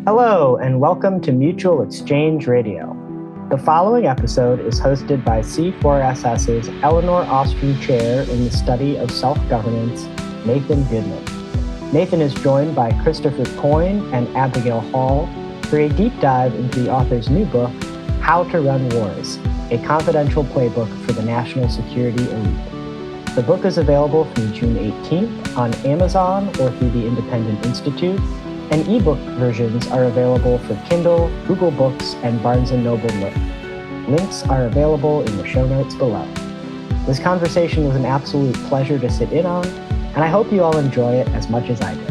Hello, and welcome to Mutual Exchange Radio. The following episode is hosted by C4SS's Eleanor Ostrom Chair in the Study of Self-Governance, Nathan Goodman. Nathan is joined by Christopher Coyne and Abigail Hall for a deep dive into the author's new book, How to Run Wars, a confidential playbook for the national security elite. The book is available from June 18th on Amazon or through the Independent Institute, and ebook versions are available for Kindle, Google Books, and Barnes & Noble Nook. Links are available in the show notes below. This conversation was an absolute pleasure to sit in on, and I hope you all enjoy it as much as I did.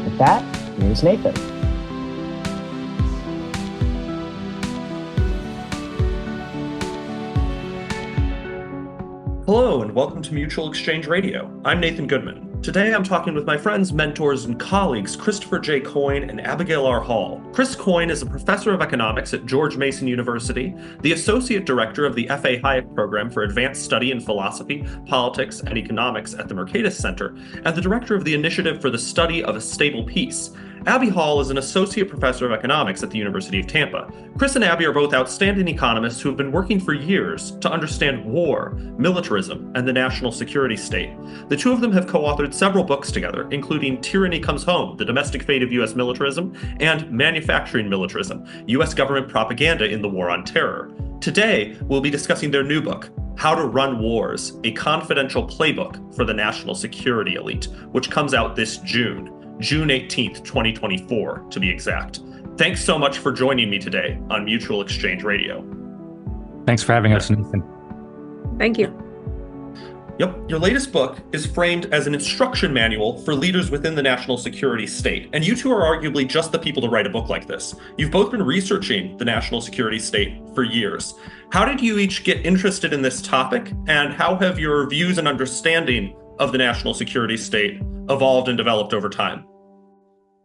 With that, here's Nathan. Hello, and welcome to Mutual Exchange Radio. I'm Nathan Goodman. Today I'm talking with my friends, mentors, and colleagues Christopher J. Coyne and Abigail R. Hall. Chris Coyne is a professor of economics at George Mason University, the associate director of the F.A. Hayek Program for Advanced Study in Philosophy, Politics, and Economics at the Mercatus Center, and the director of the Initiative for the Study of a Stable Peace. Abby Hall is an associate professor of economics at the University of Tampa. Chris and Abby are both outstanding economists who have been working for years to understand war, militarism, and the national security state. The two of them have co-authored several books together, including Tyranny Comes Home, The Domestic Fate of U.S. Militarism, and Manufacturing Militarism, U.S. Government Propaganda in the War on Terror. Today, we'll be discussing their new book, How to Run Wars, a confidential playbook for the national security elite, which comes out this June 18th, 2024, to be exact. Thanks so much for joining me today on Mutual Exchange Radio. Thanks for having us, Nathan. Thank you. Yep, your latest book is framed as an instruction manual for leaders within the national security state, and you two are arguably just the people to write a book like this. You've both been researching the national security state for years. How did you each get interested in this topic, and how have your views and understanding of the national security state evolved and developed over time?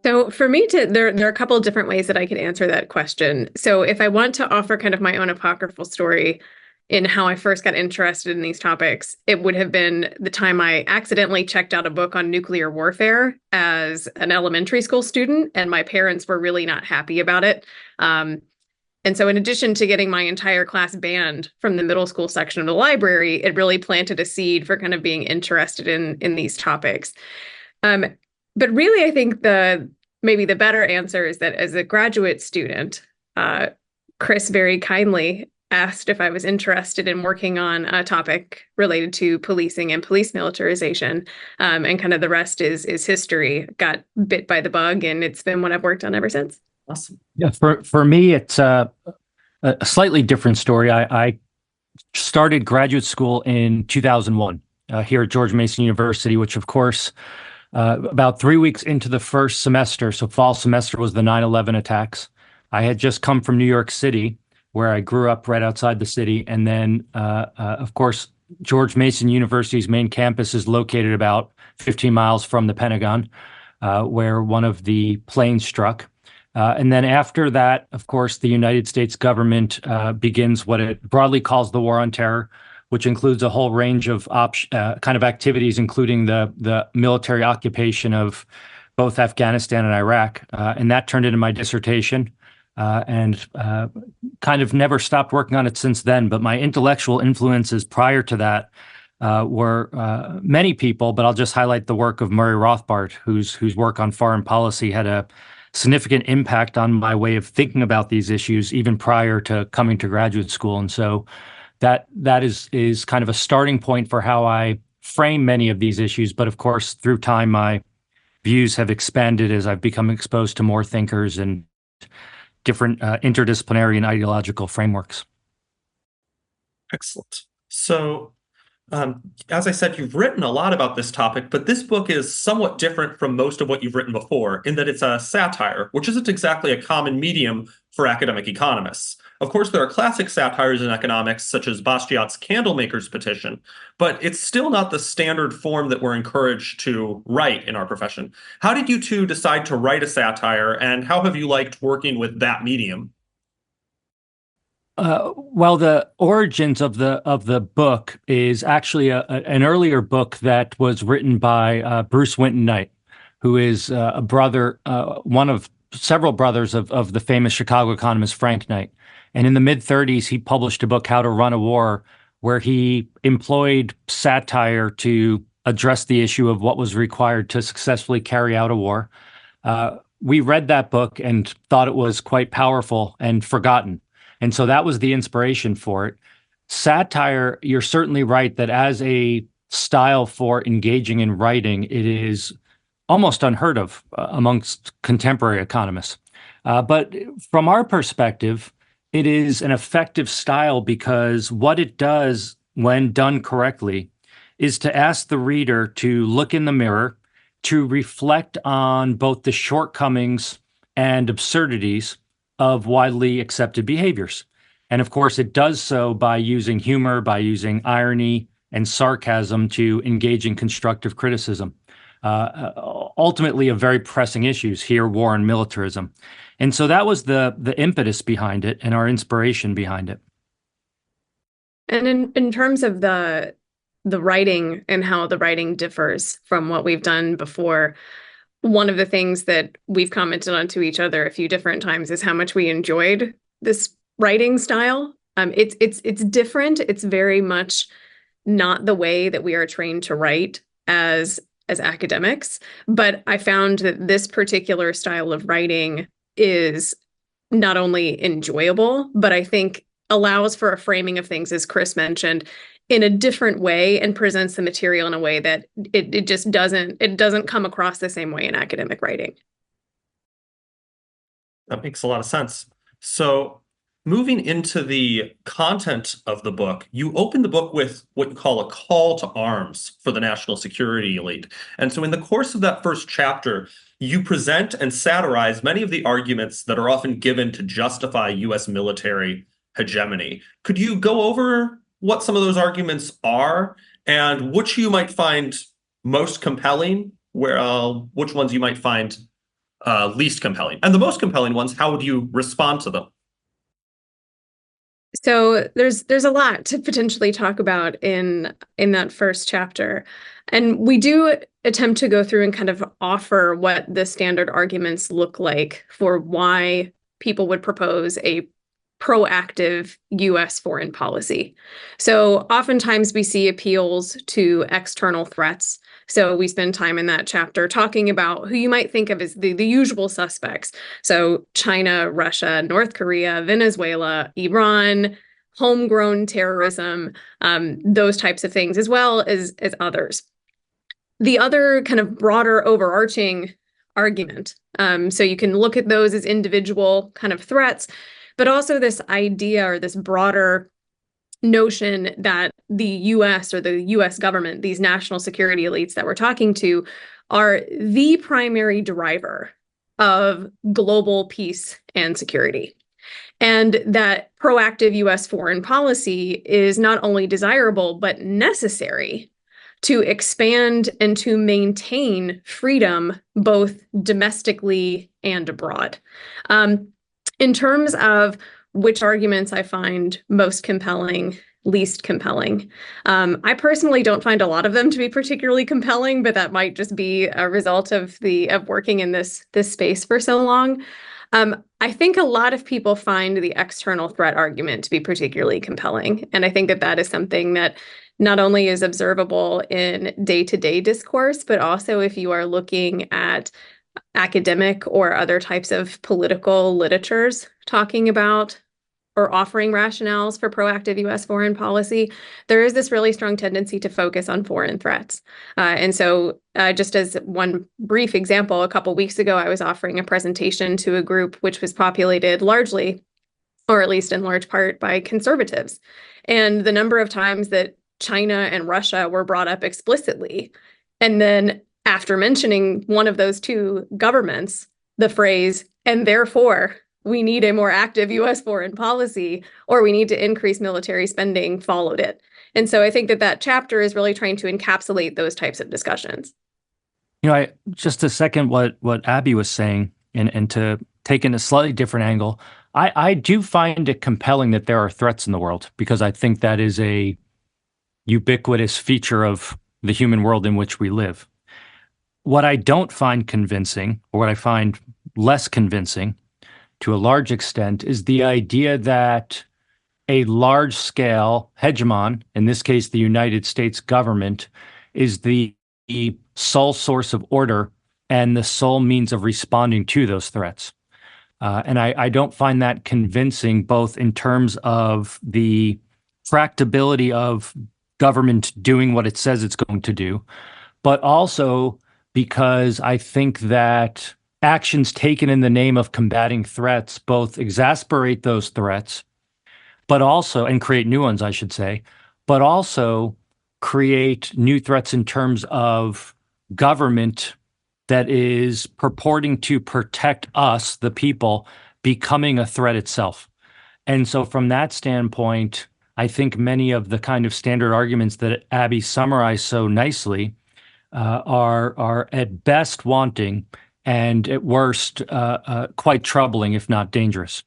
So for me, there are a couple of different ways that I could answer that question. So if I want to offer kind of my own apocryphal story in how I first got interested in these topics, it would have been the time I accidentally checked out a book on nuclear warfare as an elementary school student, and my parents were really not happy about it. And so in addition to getting my entire class banned from the middle school section of the library, it really planted a seed for kind of being interested in these topics. But really, I think maybe the better answer is that as a graduate student, Chris very kindly asked if I was interested in working on a topic related to policing and police militarization. And kind of the rest is history. Got bit by the bug, and it's been what I've worked on ever since. Awesome. Yeah, for me, it's a slightly different story. I started graduate school in 2001 here at George Mason University, which, of course, about 3 weeks into the first semester, so fall semester, was the 9/11 attacks. I had just come from New York City, where I grew up right outside the city. And then, of course, George Mason University's main campus is located about 15 miles from the Pentagon, where one of the planes struck. And then after that, of course, the United States government begins what it broadly calls the War on Terror, which includes a whole range of kind of activities, including the military occupation of both Afghanistan and Iraq. And that turned into my dissertation, and kind of never stopped working on it since then. But my intellectual influences prior to that were many people, but I'll just highlight the work of Murray Rothbard, whose work on foreign policy had a significant impact on my way of thinking about these issues, even prior to coming to graduate school. And so that is kind of a starting point for how I frame many of these issues. But of course, through time, my views have expanded as I've become exposed to more thinkers and different interdisciplinary and ideological frameworks. Excellent. So, as I said, you've written a lot about this topic, but this book is somewhat different from most of what you've written before in that it's a satire, which isn't exactly a common medium for academic economists. Of course, there are classic satires in economics, such as Bastiat's Candlemaker's Petition, but it's still not the standard form that we're encouraged to write in our profession. How did you two decide to write a satire, and how have you liked working with that medium? Well, the origins of the book is actually an earlier book that was written by Bruce Winton Knight, who is a brother, one of several brothers of the famous Chicago economist Frank Knight. And in the mid-30s, he published a book, How to Run a War, where he employed satire to address the issue of what was required to successfully carry out a war. We read that book and thought it was quite powerful and forgotten. And so that was the inspiration for it. Satire, you're certainly right that as a style for engaging in writing, it is almost unheard of amongst contemporary economists. But from our perspective, it is an effective style because what it does when done correctly is to ask the reader to look in the mirror, to reflect on both the shortcomings and absurdities of widely accepted behaviors. And of course, it does so by using humor, by using irony and sarcasm to engage in constructive criticism. Ultimately, of very pressing issues here, war and militarism. And so that was the impetus behind it and our inspiration behind it. And in terms of the writing and how the writing differs from what we've done before, one of the things that we've commented on to each other a few different times is how much we enjoyed this writing style. It's different. It's very much not the way that we are trained to write as academics. But I found that this particular style of writing is not only enjoyable, but I think allows for a framing of things, as Chris mentioned, in a different way and presents the material in a way that it just doesn't come across the same way in academic writing. That makes a lot of sense. So moving into the content of the book, you open the book with what you call a call to arms for the national security elite. And so in the course of that first chapter, you present and satirize many of the arguments that are often given to justify U.S. military hegemony. Could you go over what some of those arguments are and which you might find most compelling, which ones you might find least compelling? And the most compelling ones, how would you respond to them? So there's a lot to potentially talk about in that first chapter. And we do attempt to go through and kind of offer what the standard arguments look like for why people would propose a proactive U.S. foreign policy. So oftentimes we see appeals to external threats. So we spend time in that chapter talking about who you might think of as the usual suspects. So China, Russia, North Korea, Venezuela, Iran, homegrown terrorism, those types of things, as well as others. The other kind of broader overarching argument, so you can look at those as individual kind of threats, but also this idea or this broader notion that the US or the US government, these national security elites that we're talking to, are the primary driver of global peace and security. And that proactive US foreign policy is not only desirable, but necessary to expand and to maintain freedom both domestically and abroad. In terms of which arguments I find most compelling, least compelling, I personally don't find a lot of them to be particularly compelling, but that might just be a result of working in this space for so long. I think a lot of people find the external threat argument to be particularly compelling, and I think that is something that not only is observable in day-to-day discourse, but also if you are looking at academic or other types of political literatures talking about or offering rationales for proactive U.S. foreign policy, there is this really strong tendency to focus on foreign threats. And so just as one brief example, a couple weeks ago, I was offering a presentation to a group which was populated largely, or at least in large part, by conservatives. And the number of times that China and Russia were brought up explicitly, and then after mentioning one of those two governments, the phrase, and therefore we need a more active U.S. foreign policy, or we need to increase military spending, followed it. And so I think that chapter is really trying to encapsulate those types of discussions. You know, I just to second what Abby was saying, and to take in a slightly different angle, I do find it compelling that there are threats in the world, because I think that is a ubiquitous feature of the human world in which we live. What I don't find convincing, or what I find less convincing to a large extent is the idea that a large-scale hegemon, in this case, the United States government, is the sole source of order and the sole means of responding to those threats. And I don't find that convincing, both in terms of the practicability of government doing what it says it's going to do, but also because I think that actions taken in the name of combating threats both exasperate those threats, but also, and create new ones, I should say, but also create new threats in terms of government that is purporting to protect us, the people, becoming a threat itself. And so from that standpoint, I think many of the kind of standard arguments that Abby summarized so nicely are at best wanting and at worst quite troubling, if not dangerous.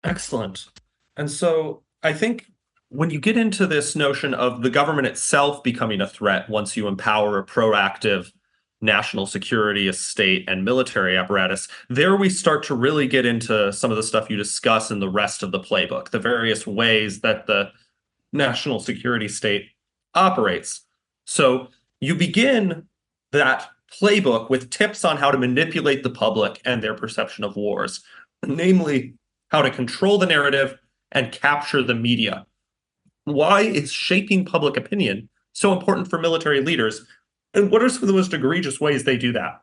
Excellent. And so I think when you get into this notion of the government itself becoming a threat once you empower a proactive national security, state, and military apparatus, there we start to really get into some of the stuff you discuss in the rest of the playbook, the various ways that the national security state operates. So you begin that playbook with tips on how to manipulate the public and their perception of wars, namely how to control the narrative and capture the media. Why is shaping public opinion so important for military leaders? And what are some of the most egregious ways they do that?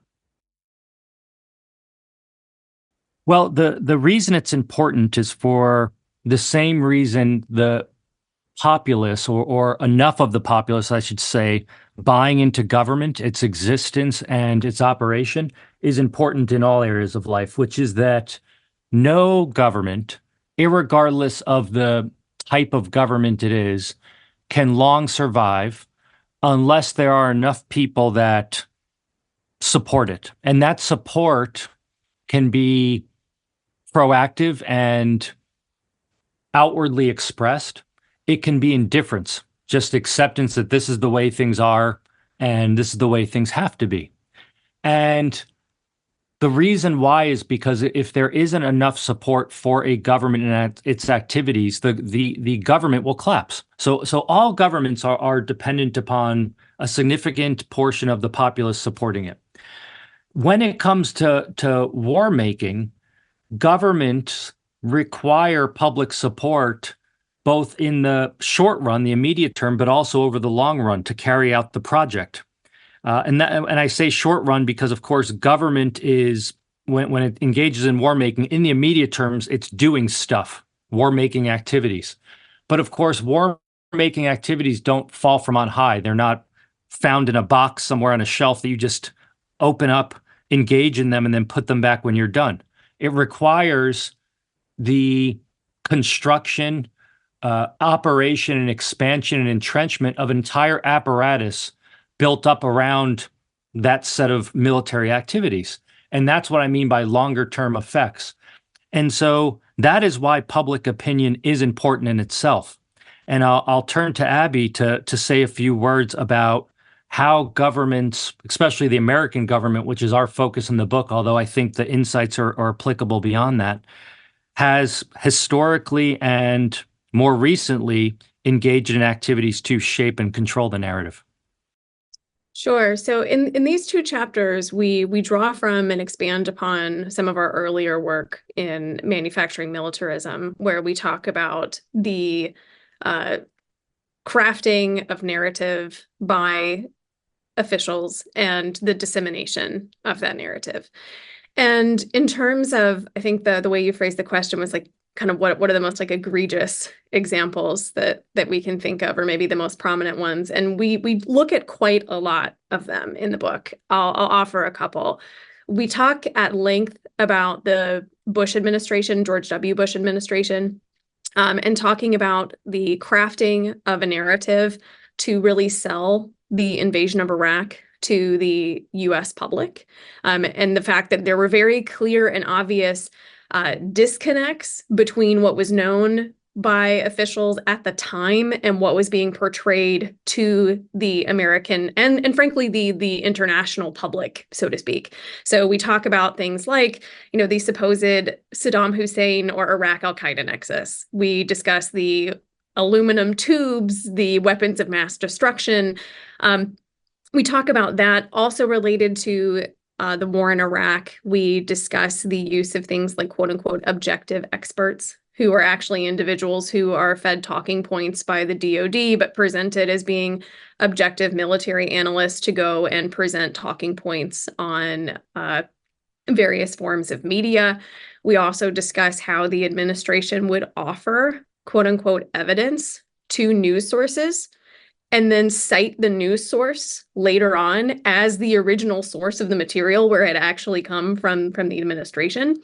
Well, the reason it's important is for the same reason the populace, or enough of the populace, I should say, buying into government, its existence and its operation is important in all areas of life, which is that no government, irregardless of the type of government it is, can long survive unless there are enough people that support it. And that support can be proactive and outwardly expressed. It can be indifference, just acceptance that this is the way things are and this is the way things have to be. And the reason why is because if there isn't enough support for a government and its activities, the government will collapse. So all governments are dependent upon a significant portion of the populace supporting it. When it comes to war making, governments require public support both in the short run, the immediate term, but also over the long run to carry out the project. And I say short run because, of course, government is, when it engages in war making, in the immediate terms, it's doing stuff, war making activities. But of course, war making activities don't fall from on high. They're not found in a box somewhere on a shelf that you just open up, engage in them, and then put them back when you're done. It requires the construction, operation, and expansion and entrenchment of an entire apparatus built up around that set of military activities. And that's what I mean by longer term effects. And so that is why public opinion is important in itself. And I'll turn to Abby to say a few words about how governments, especially the American government, which is our focus in the book, although I think the insights are applicable beyond that, has historically and more recently engaged in activities to shape and control the narrative. Sure. So in these two chapters, we draw from and expand upon some of our earlier work in manufacturing militarism, where we talk about the crafting of narrative by officials and the dissemination of that narrative. And in terms of, I think the way you phrased the question was like, kind of what are the most like egregious examples that we can think of, or maybe the most prominent ones. And we look at quite a lot of them in the book. I'll offer a couple. We talk at length about the Bush administration, George W. Bush administration, and talking about the crafting of a narrative to really sell the invasion of Iraq to the US public, and the fact that there were very clear and obvious disconnects between what was known by officials at the time and what was being portrayed to the American and frankly the international public, so to speak. So we talk about things like, the supposed Saddam Hussein or Iraq al-Qaeda nexus. We discuss the aluminum tubes, the weapons of mass destruction. We talk about that also related to the war in Iraq. We discuss the use of things like quote unquote objective experts, who are actually individuals who are fed talking points by the DoD, but presented as being objective military analysts to go and present talking points on various forms of media. We also discuss how the administration would offer quote unquote evidence to news sources and then cite the news source later on as the original source of the material where it actually come from the administration.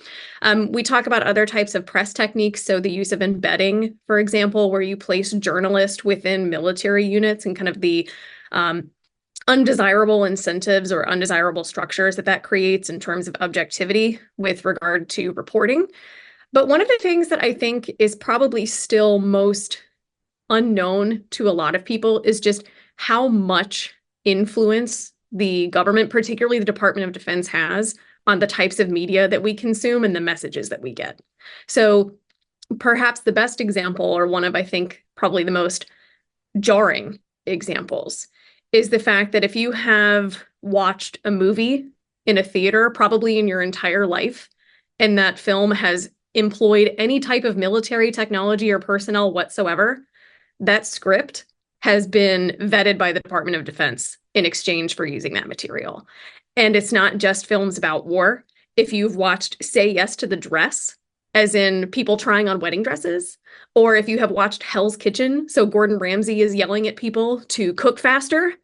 We talk about other types of press techniques, so the use of embedding, for example, where you place journalists within military units and kind of the undesirable incentives or undesirable structures that creates in terms of objectivity with regard to reporting. But one of the things that I think is probably still most unknown to a lot of people is just how much influence the government, particularly the Department of Defense, has on the types of media that we consume and the messages that we get. So perhaps the best example, or one of, I think, probably the most jarring examples, is the fact that if you have watched a movie in a theater, probably in your entire life, and that film has employed any type of military technology or personnel whatsoever, that script has been vetted by the Department of Defense in exchange for using that material. And it's not just films about war. If you've watched Say Yes to the Dress, as in people trying on wedding dresses, or if you have watched Hell's Kitchen, so Gordon Ramsay is yelling at people to cook faster,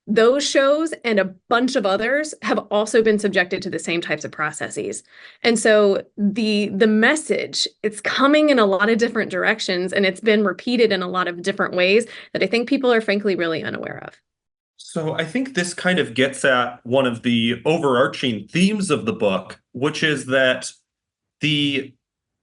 those shows and a bunch of others have also been subjected to the same types of processes. And so the message, it's coming in a lot of different directions, and it's been repeated in a lot of different ways that I think people are frankly really unaware of. So I think this kind of gets at one of the overarching themes of the book, which is that the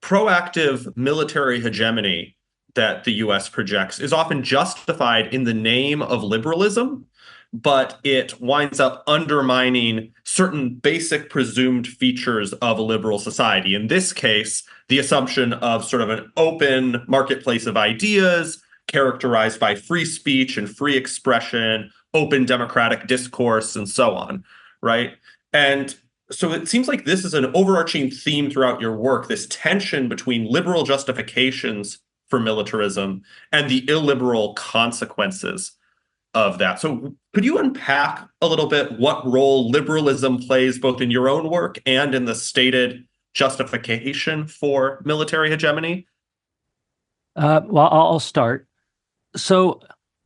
proactive military hegemony that the US projects is often justified in the name of liberalism, but it winds up undermining certain basic presumed features of a liberal society. In this case, the assumption of sort of an open marketplace of ideas characterized by free speech and free expression, open democratic discourse, and so on, right? And so it seems like this is an overarching theme throughout your work, this tension between liberal justifications for militarism and the illiberal consequences of that. So could you unpack a little bit what role liberalism plays both in your own work and in the stated justification for military hegemony? Well, I'll start. So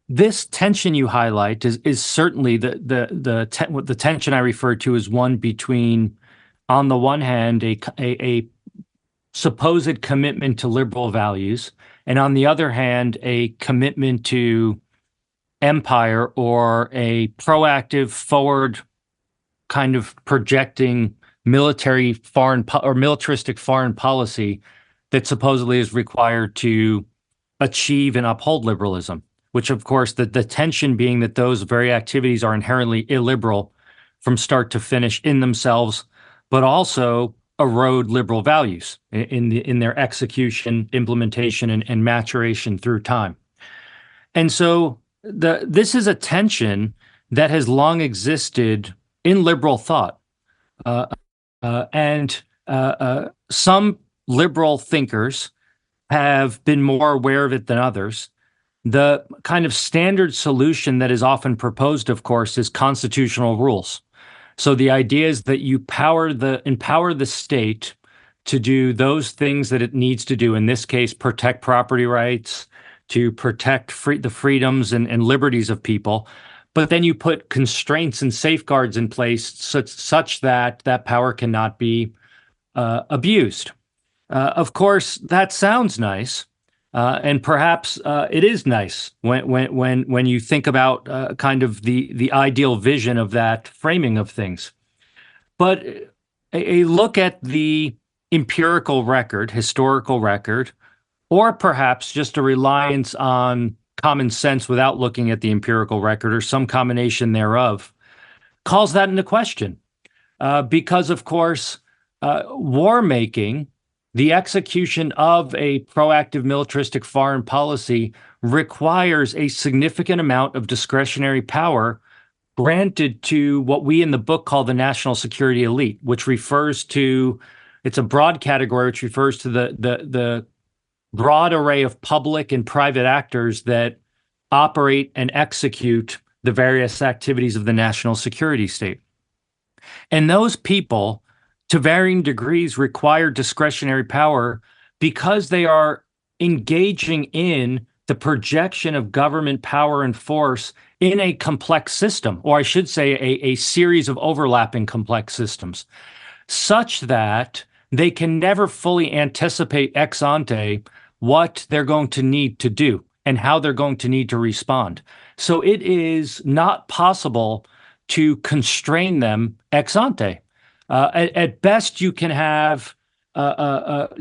this tension you highlight is certainly the tension I refer to as one between, on the one hand, a supposed commitment to liberal values, and on the other hand, a commitment to empire or a proactive, forward kind of projecting military militaristic foreign policy that supposedly is required to achieve and uphold liberalism, which of course the tension being that those very activities are inherently illiberal from start to finish in themselves, but also erode liberal values in their execution, implementation, and maturation through time. And so this is a tension that has long existed in liberal thought. And some liberal thinkers have been more aware of it than others. The kind of standard solution that is often proposed, of course, is constitutional rules. So the idea is that you empower the state to do those things that it needs to do. In this case, protect property rights, to protect the freedoms and liberties of people. But then you put constraints and safeguards in place such that that power cannot be abused. Of course, that sounds nice, and perhaps it is nice when you think about kind of the ideal vision of that framing of things. But a look at the empirical record, historical record or perhaps just a reliance on common sense without looking at the empirical record or some combination thereof, calls that into question. Because, of course, war making, the execution of a proactive militaristic foreign policy requires a significant amount of discretionary power granted to what we in the book call the national security elite, which refers to, it's a broad category, which refers to the broad array of public and private actors that operate and execute the various activities of the national security state. And those people, to varying degrees, require discretionary power because they are engaging in the projection of government power and force in a complex system, or I should say a series of overlapping complex systems, such that they can never fully anticipate ex ante what they're going to need to do and how they're going to need to respond. So it is not possible to constrain them ex ante. At best, you can have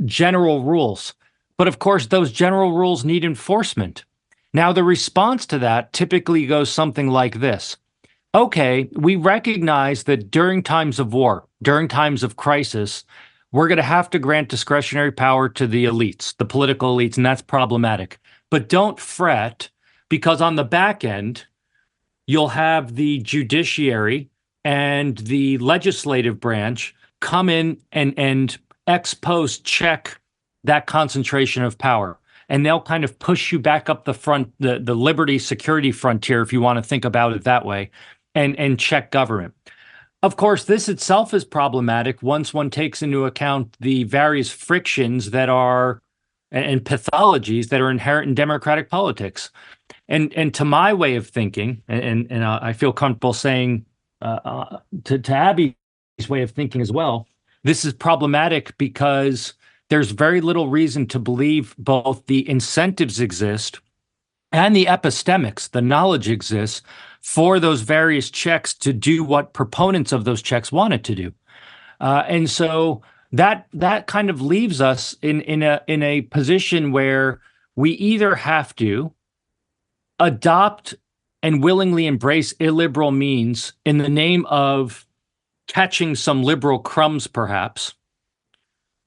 general rules, but of course, those general rules need enforcement. Now, the response to that typically goes something like this. Okay, we recognize that during times of war, during times of crisis, we're going to have to grant discretionary power to the elites, the political elites, and that's problematic. But don't fret, because on the back end, you'll have the judiciary and the legislative branch come in and ex post check that concentration of power. And they'll kind of push you back up the front, the liberty security frontier, if you want to think about it that way, and check government. Of course, this itself is problematic once one takes into account the various frictions that are and pathologies that are inherent in democratic politics. And to my way of thinking, and I feel comfortable saying to Abby's way of thinking as well, this is problematic because there's very little reason to believe both the incentives exist and the epistemics, the knowledge exists for those various checks to do what proponents of those checks wanted to do. And so that kind of leaves us in a position where we either have to adopt and willingly embrace illiberal means in the name of catching some liberal crumbs, perhaps,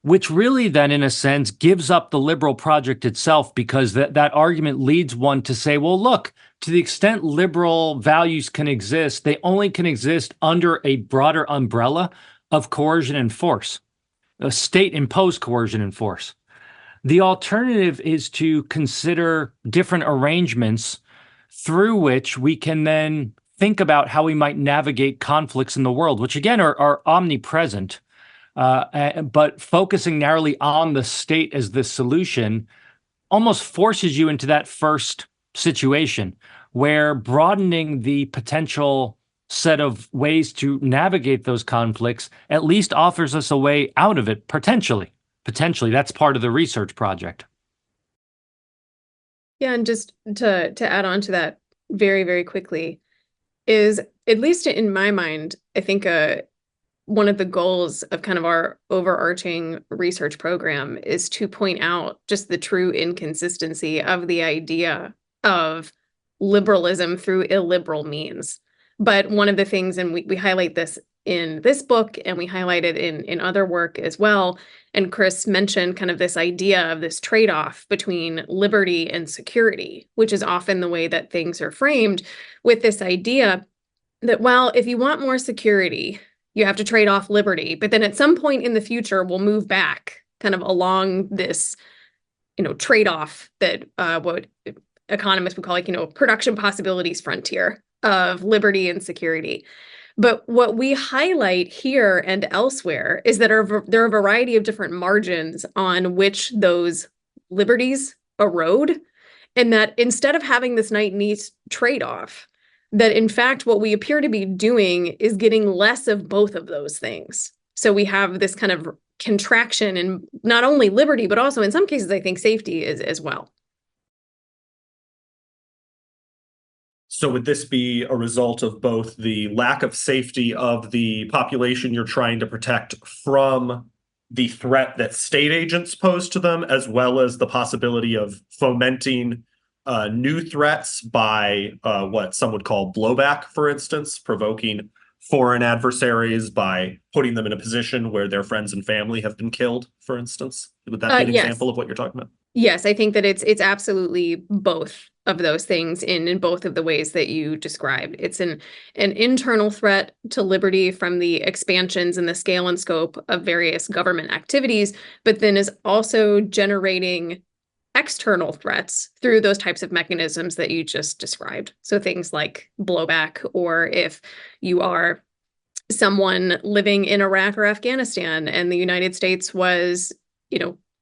which really then, in a sense, gives up the liberal project itself, because that argument leads one to say, well, look, to the extent liberal values can exist, they only can exist under a broader umbrella of coercion and force, a state-imposed coercion and force. The alternative is to consider different arrangements through which we can then think about how we might navigate conflicts in the world, which again are omnipresent. But focusing narrowly on the state as the solution almost forces you into that first situation, where broadening the potential set of ways to navigate those conflicts at least offers us a way out of it, potentially. Potentially, that's part of the research project. Yeah, and just to add on to that very, very quickly, is, at least in my mind, I think one of the goals of kind of our overarching research program is to point out just the true inconsistency of the idea of liberalism through illiberal means. But one of the things, and we highlight this in this book, and we highlight it in other work as well, and Chris mentioned kind of this idea of this trade-off between liberty and security, which is often the way that things are framed, with this idea that, well, if you want more security, you have to trade off liberty, but then at some point in the future, we'll move back kind of along this, trade-off that what economists would call, like, production possibilities frontier of liberty and security. But what we highlight here and elsewhere is that there are a variety of different margins on which those liberties erode, and that instead of having this nice trade-off, that in fact, what we appear to be doing is getting less of both of those things. So we have this kind of contraction in not only liberty, but also in some cases, I think safety is as well. So would this be a result of both the lack of safety of the population you're trying to protect from the threat that state agents pose to them, as well as the possibility of fomenting new threats by what some would call blowback, for instance, provoking foreign adversaries by putting them in a position where their friends and family have been killed, for instance. Would that be an Yes. example of what you're talking about? Yes, I think that it's absolutely both of those things in both of the ways that you described. It's an internal threat to liberty from the expansions and the scale and scope of various government activities, but then is also generating external threats through those types of mechanisms that you just described. So things like blowback, or if you are someone living in Iraq or Afghanistan and the United States was,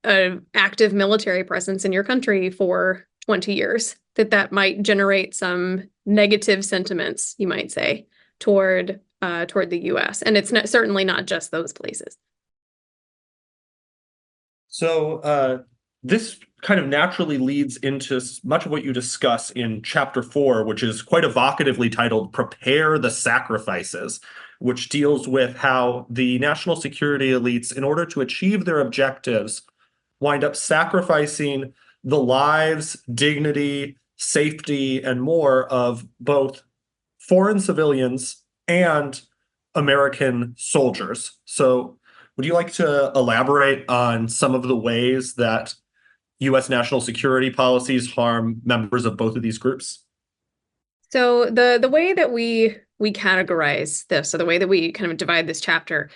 an active military presence in your country for 20 years, that might generate some negative sentiments, you might say, toward the US. And it's certainly not just those places. So this kind of naturally leads into much of what you discuss in Chapter 4, which is quite evocatively titled Prepare the Sacrifices, which deals with how the national security elites, in order to achieve their objectives, wind up sacrificing the lives, dignity, safety, and more of both foreign civilians and American soldiers. So would you like to elaborate on some of the ways that U.S. national security policies harm members of both of these groups? So the way that we categorize this, so the way that we kind of divide this chapter,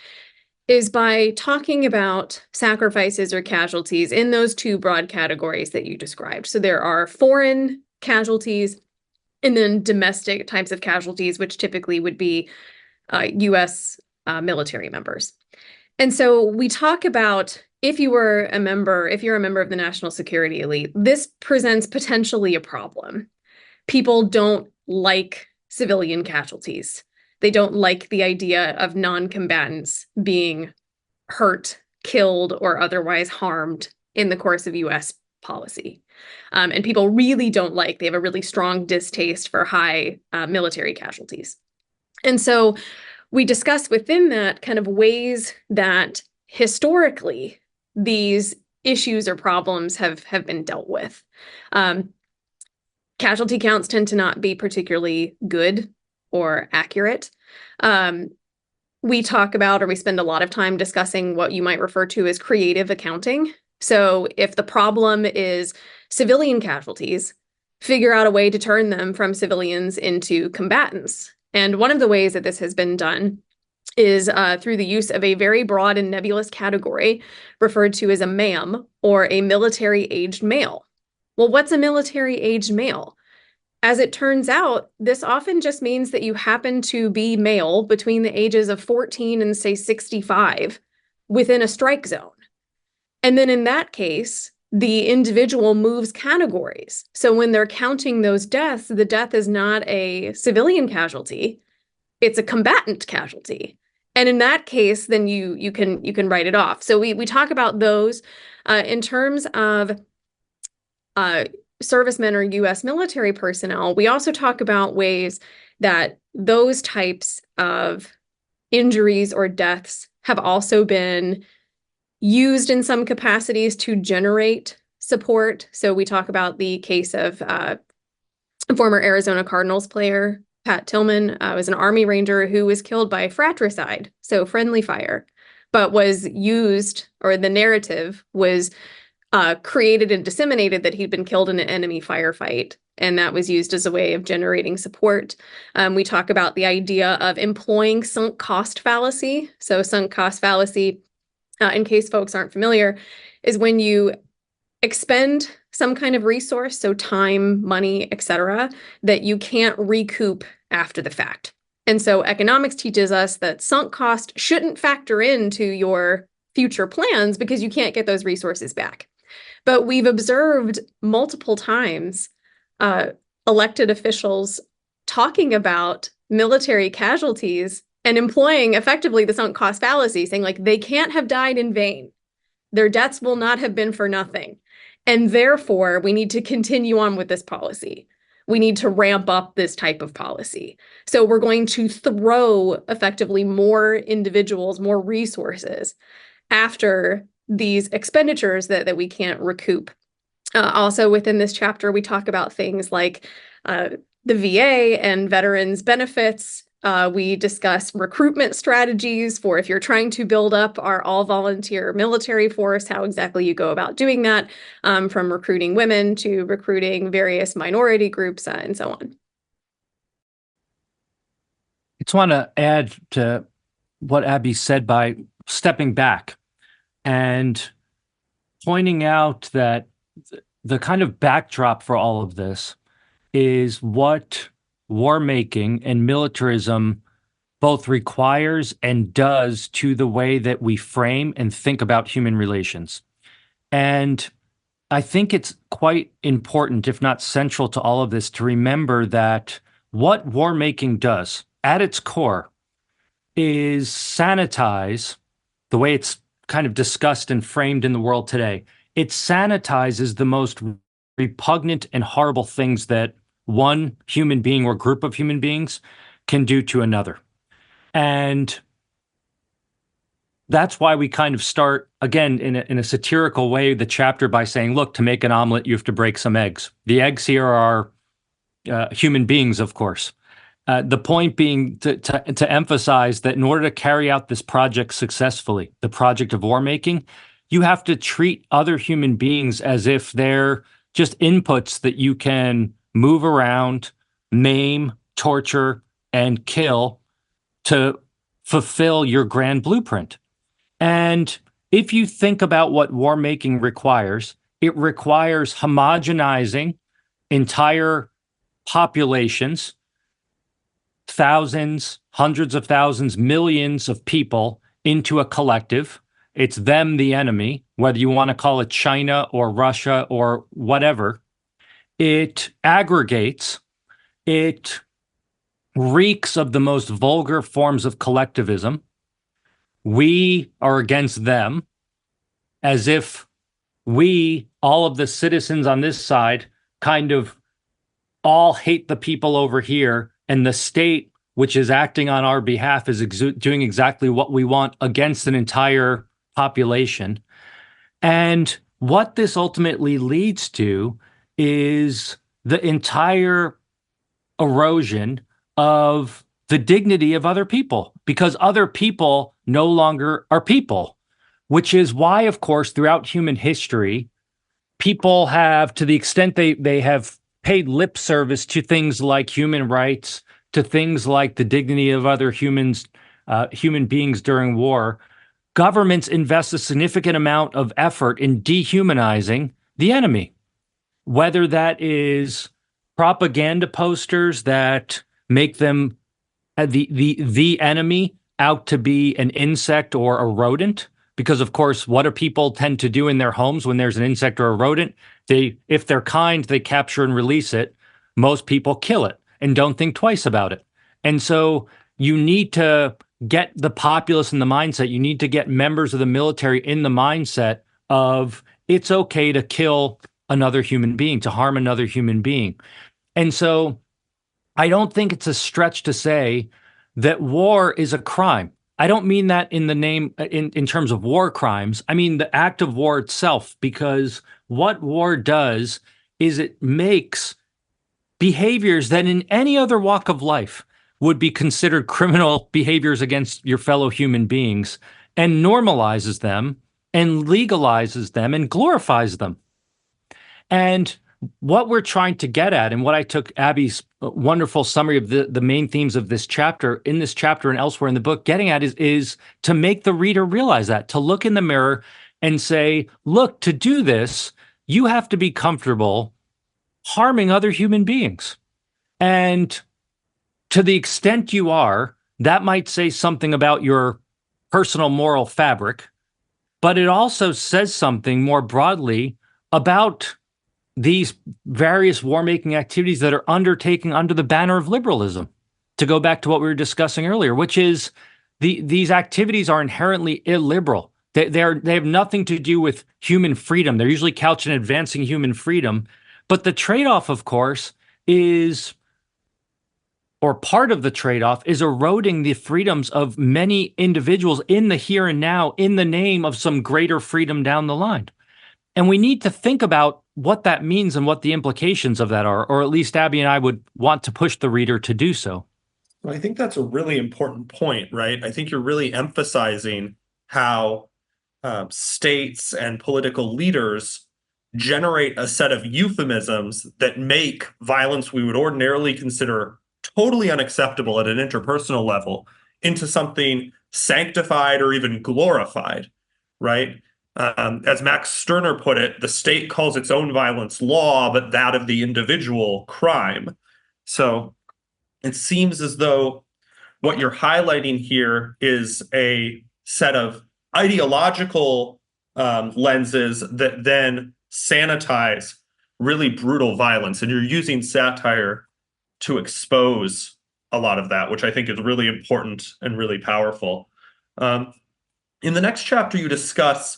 is by talking about sacrifices or casualties in those two broad categories that you described. So there are foreign casualties and then domestic types of casualties, which typically would be U.S. Military members. And so we talk about if you're a member of the national security elite, this presents potentially a problem. People don't like civilian casualties. They don't like the idea of non-combatants being hurt, killed, or otherwise harmed in the course of U.S. policy. And people really they have a really strong distaste for high military casualties. And so we discuss within that kind of ways that historically these issues or problems have been dealt with. Casualty counts tend to not be particularly good or accurate. We talk about, or we spend a lot of time discussing what you might refer to as creative accounting. So if the problem is civilian casualties, figure out a way to turn them from civilians into combatants. And one of the ways that this has been done is through the use of a very broad and nebulous category referred to as a MAM, or a military-aged male. Well, what's a military-aged male? As it turns out, this often just means that you happen to be male between the ages of 14 and, say, 65 within a strike zone. And then in that case, the individual moves categories. So when they're counting those deaths, the death is not a civilian casualty, it's a combatant casualty. And in that case, then you can write it off. So we talk about those in terms of servicemen or U.S. military personnel. We also talk about ways that those types of injuries or deaths have also been used in some capacities to generate support. So we talk about the case of former Arizona Cardinals player Pat Tillman, was an Army Ranger who was killed by fratricide, so friendly fire, but was used, or the narrative was created and disseminated that he'd been killed in an enemy firefight, and that was used as a way of generating support. We talk about the idea of employing sunk cost fallacy. So sunk cost fallacy, in case folks aren't familiar, is when you expend some kind of resource, so time, money, etc., that you can't recoup after the fact. And so economics teaches us that sunk cost shouldn't factor into your future plans because you can't get those resources back. But we've observed multiple times elected officials talking about military casualties and employing effectively the sunk cost fallacy, saying like they can't have died in vain. Their deaths will not have been for nothing. And therefore, we need to continue on with this policy. We need to ramp up this type of policy. So we're going to throw effectively more individuals, more resources after these expenditures that we can't recoup. Also within this chapter, we talk about things like the VA and veterans benefits. We discuss recruitment strategies for if you're trying to build up our all-volunteer military force, how exactly you go about doing that, from recruiting women to recruiting various minority groups, and so on. I just want to add to what Abby said by stepping back and pointing out that the kind of backdrop for all of this is what war making and militarism both requires and does to the way that we frame and think about human relations. And I think it's quite important, if not central to all of this, to remember that what war making does at its core is sanitize the way it's kind of discussed and framed in the world today. It sanitizes the most repugnant and horrible things that one human being or group of human beings can do to another. And that's why we kind of start, again, in a satirical way, the chapter by saying, look, to make an omelet, you have to break some eggs. The eggs here are human beings, of course. The point being to emphasize that in order to carry out this project successfully, the project of war making, you have to treat other human beings as if they're just inputs that you can move around, maim, torture, and kill to fulfill your grand blueprint. And if you think about what war making requires, it requires homogenizing entire populations, thousands, hundreds of thousands, millions of people into a collective. It's them, the enemy, whether you want to call it China or Russia or whatever. It aggregates. It reeks of the most vulgar forms of collectivism. We are against them, as if we, all of the citizens on this side, kind of all hate the people over here, and the state, which is acting on our behalf, is doing exactly what we want against an entire population. And what this ultimately leads to is the entire erosion of the dignity of other people, because other people no longer are people, which is why, of course, throughout human history, people have, to the extent they have paid lip service to things like human rights, to things like the dignity of other human beings during war, governments invest a significant amount of effort in dehumanizing the enemy, whether that is propaganda posters that make them the enemy out to be an insect or a rodent. Because, of course, what do people tend to do in their homes when there's an insect or a rodent? If they're kind, they capture and release it. Most people kill it and don't think twice about it. And so you need to get the populace in the mindset. You need to get members of the military in the mindset of it's okay to kill another human being, to harm another human being. And so I don't think it's a stretch to say that war is a crime. I don't mean that in the name, in terms of war crimes. I mean the act of war itself, because what war does is it makes behaviors that in any other walk of life would be considered criminal behaviors against your fellow human beings, and normalizes them and legalizes them and glorifies them. And what we're trying to get at, and what I took Abby's wonderful summary of the main themes of this chapter, in this chapter and elsewhere in the book, getting at is to make the reader realize that, to look in the mirror and say, look, to do this, you have to be comfortable harming other human beings. And to the extent you are, that might say something about your personal moral fabric, but it also says something more broadly about these various war-making activities that are undertaken under the banner of liberalism. To go back to what we were discussing earlier, which is these activities are inherently illiberal. They have nothing to do with human freedom. They're usually couched in advancing human freedom. But the trade-off, of course, is or part of the trade-off is eroding the freedoms of many individuals in the here and now in the name of some greater freedom down the line. And we need to think about what that means and what the implications of that are, or at least Abby and I would want to push the reader to do so. Well, I think that's a really important point, right? I think you're really emphasizing how states and political leaders generate a set of euphemisms that make violence we would ordinarily consider totally unacceptable at an interpersonal level into something sanctified or even glorified, right? As Max Stirner put it, the state calls its own violence law, but that of the individual crime. So it seems as though what you're highlighting here is a set of ideological lenses that then sanitize really brutal violence. And you're using satire to expose a lot of that, which I think is really important and really powerful. In the next chapter, you discuss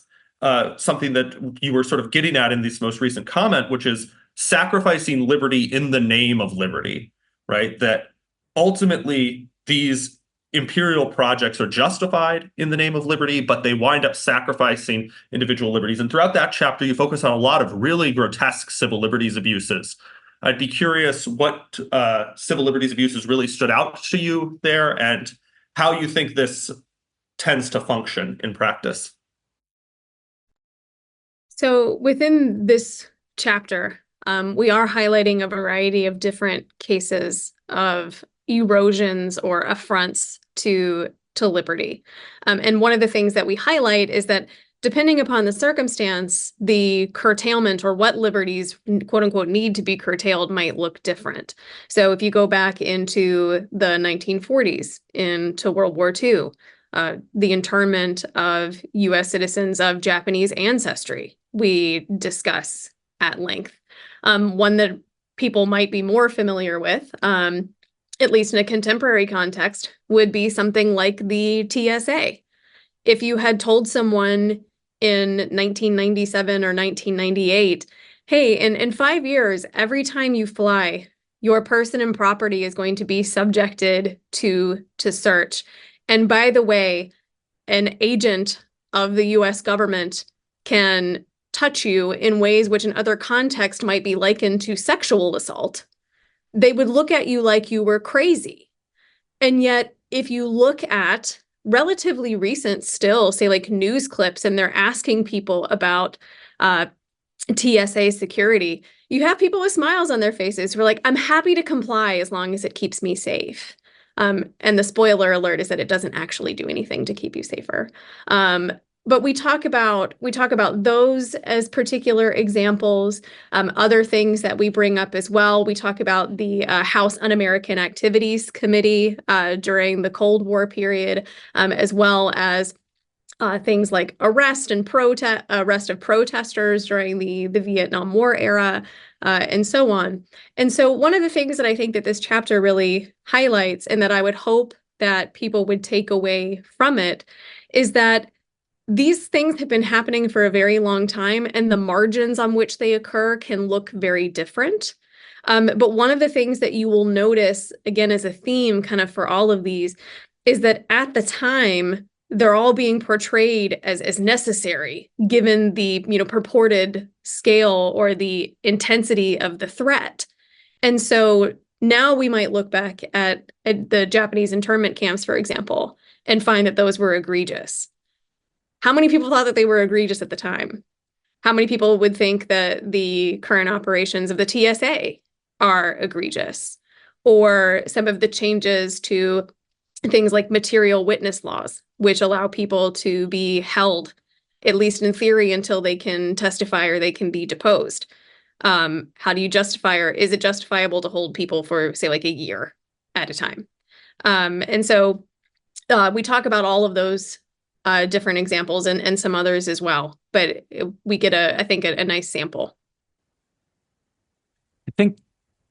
something that you were sort of getting at in this most recent comment, which is sacrificing liberty in the name of liberty, right? That ultimately these imperial projects are justified in the name of liberty, but they wind up sacrificing individual liberties. And throughout that chapter, you focus on a lot of really grotesque civil liberties abuses. I'd be curious what civil liberties abuses really stood out to you there and how you think this tends to function in practice. So within this chapter, we are highlighting a variety of different cases of erosions or affronts to liberty. And one of the things that we highlight is that depending upon the circumstance, the curtailment or what liberties, quote unquote, need to be curtailed might look different. So if you go back into the 1940s, into World War II, the internment of U.S. citizens of Japanese ancestry, we discuss at length. One that people might be more familiar with, at least in a contemporary context, would be something like the TSA. If you had told someone in 1997 or 1998, hey, in 5 years, every time you fly, your person and property is going to be subjected to search. And by the way, an agent of the US government can touch you in ways which in other contexts might be likened to sexual assault, they would look at you like you were crazy. And yet, if you look at relatively recent still, say like news clips, and they're asking people about TSA security, you have people with smiles on their faces who are like, I'm happy to comply as long as it keeps me safe. And the spoiler alert is that it doesn't actually do anything to keep you safer. But we talk about those as particular examples. Other things that we bring up as well. We talk about the House Un-American Activities Committee during the Cold War period, as well as things like arrest of protesters during the Vietnam War era, and so on. And so one of the things that I think that this chapter really highlights, and that I would hope that people would take away from it, is that these things have been happening for a very long time, and the margins on which they occur can look very different. But one of the things that you will notice, again, as a theme kind of for all of these, is that at the time, they're all being portrayed as necessary, given the purported scale or the intensity of the threat. And so now we might look back at the Japanese internment camps, for example, and find that those were egregious. How many people thought that they were egregious at the time? How many people would think that the current operations of the TSA are egregious? Or some of the changes to things like material witness laws, which allow people to be held, at least in theory, until they can testify or they can be deposed. How do you justify, or is it justifiable to hold people for, say, like a year at a time? And so we talk about all of those different examples and some others as well, but we get I think a nice sample. I think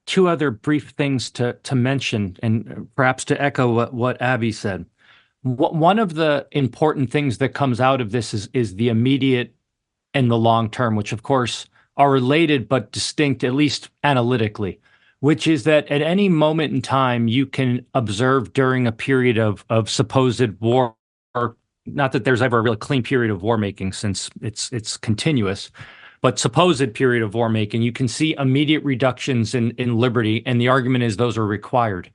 two other brief things to mention, and perhaps to echo what Abby said. One of the important things that comes out of this is the immediate and the long term, which of course are related but distinct, at least analytically. which is that at any moment in time, you can observe during a period of supposed war, or not that there's ever a really clean period of war making since it's continuous, but supposed period of war making, you can see immediate reductions in liberty, and the argument is those are required.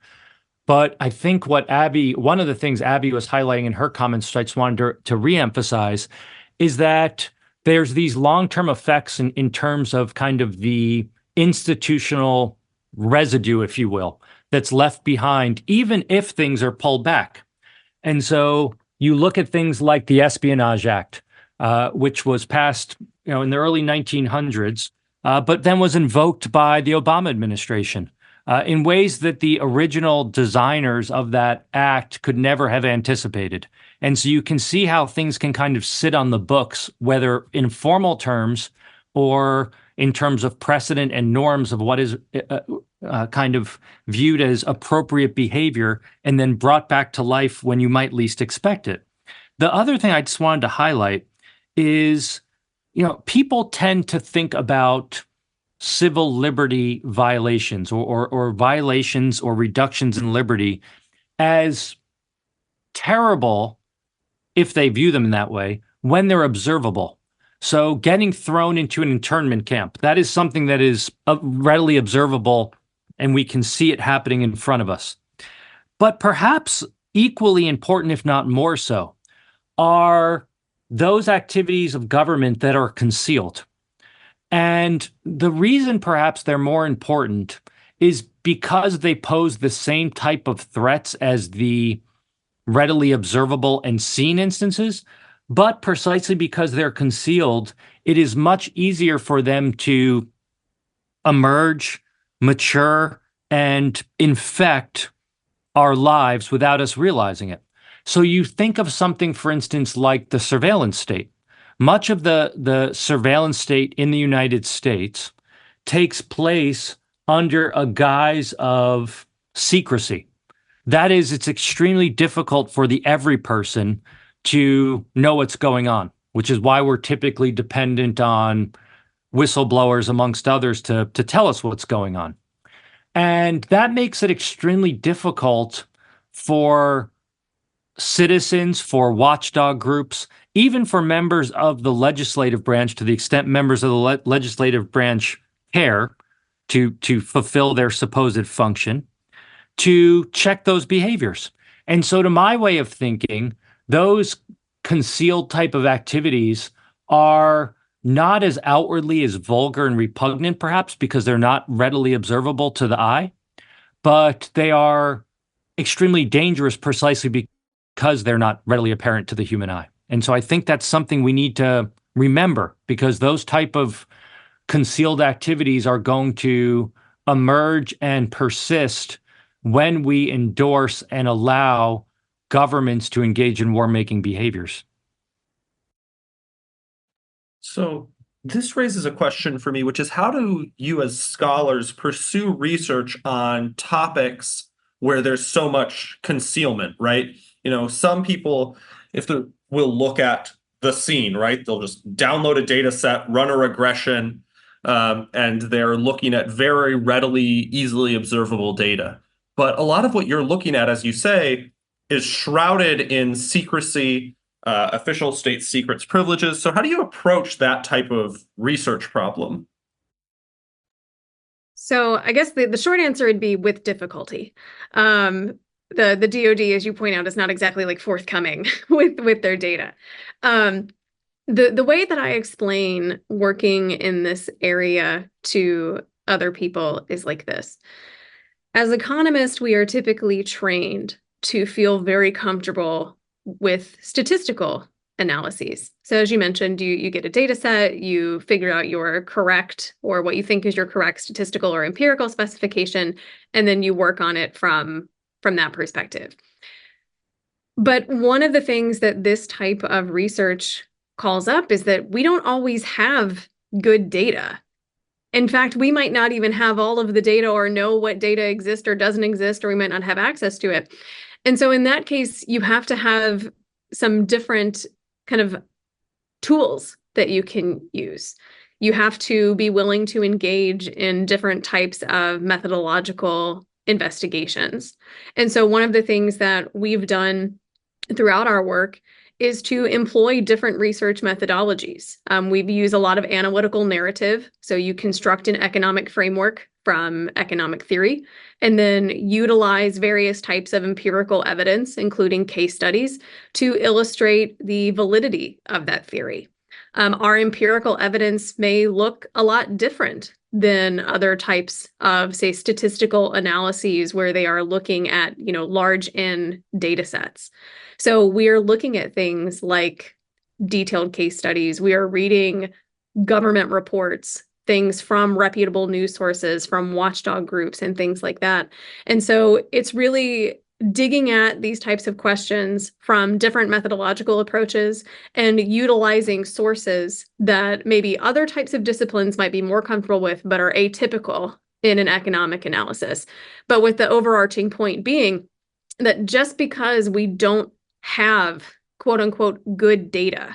But I think one of the things Abby was highlighting in her comments, I just wanted to reemphasize, is that there's these long-term effects in terms of kind of the institutional residue, if you will, that's left behind, even if things are pulled back. And so you look at things like the Espionage Act, which was passed, in the early 1900s, but then was invoked by the Obama administration in ways that the original designers of that act could never have anticipated. And so you can see how things can kind of sit on the books, whether in formal terms or in terms of precedent and norms of what is kind of viewed as appropriate behavior, and then brought back to life when you might least expect it. The other thing I just wanted to highlight is, people tend to think about civil liberty violations or violations or reductions in liberty as terrible, if they view them in that way, when they're observable. So getting thrown into an internment camp, that is something that is readily observable, and we can see it happening in front of us. But perhaps equally important, if not more so, are those activities of government that are concealed. And the reason perhaps they're more important is because they pose the same type of threats as the readily observable and seen instances, but precisely because they're concealed, it is much easier for them to emerge, mature, and infect our lives without us realizing it. So you think of something, for instance, like the surveillance state. Much of the surveillance state in the United States takes place under a guise of secrecy. That is, it's extremely difficult for the every person to know what's going on, which is why we're typically dependent on whistleblowers, amongst others, to tell us what's going on. And that makes it extremely difficult for citizens, for watchdog groups, even for members of the legislative branch, to the extent members of the legislative branch care to fulfill their supposed function, to check those behaviors. And so to my way of thinking, those concealed type of activities are not as outwardly as vulgar and repugnant, perhaps, because they're not readily observable to the eye, but they are extremely dangerous precisely because they're not readily apparent to the human eye. And so I think that's something we need to remember, because those type of concealed activities are going to emerge and persist when we endorse and allow governments to engage in war-making behaviors. So this raises a question for me, which is, how do you as scholars pursue research on topics where there's so much concealment, right? Some people, will look at the scene, right? They'll just download a data set, run a regression, and they're looking at very readily, easily observable data. But a lot of what you're looking at, as you say, is shrouded in secrecy, official state secrets privileges. So how do you approach that type of research problem? So I guess the short answer would be with difficulty. The DoD, as you point out, is not exactly like forthcoming with their data. The way that I explain working in this area to other people is like this. As economists, we are typically trained to feel very comfortable with statistical analyses. So as you mentioned, you get a data set, you figure out your correct, or what you think is your correct statistical or empirical specification, and then you work on it from that perspective. But one of the things that this type of research calls up is that we don't always have good data. In fact, we might not even have all of the data or know what data exists or doesn't exist, or we might not have access to it. And so in that case, you have to have some different kind of tools that you can use. You have to be willing to engage in different types of methodological investigations. And so one of the things that we've done throughout our work is to employ different research methodologies. We've used a lot of analytical narrative. So you construct an economic framework from economic theory, and then utilize various types of empirical evidence, including case studies, to illustrate the validity of that theory. Our empirical evidence may look a lot different than other types of, say, statistical analyses where they are looking at, large N data sets. So we are looking at things like detailed case studies. We are reading government reports, things from reputable news sources, from watchdog groups, and things like that. And so it's really digging at these types of questions from different methodological approaches and utilizing sources that maybe other types of disciplines might be more comfortable with, but are atypical in an economic analysis. But with the overarching point being that just because we don't have quote unquote good data,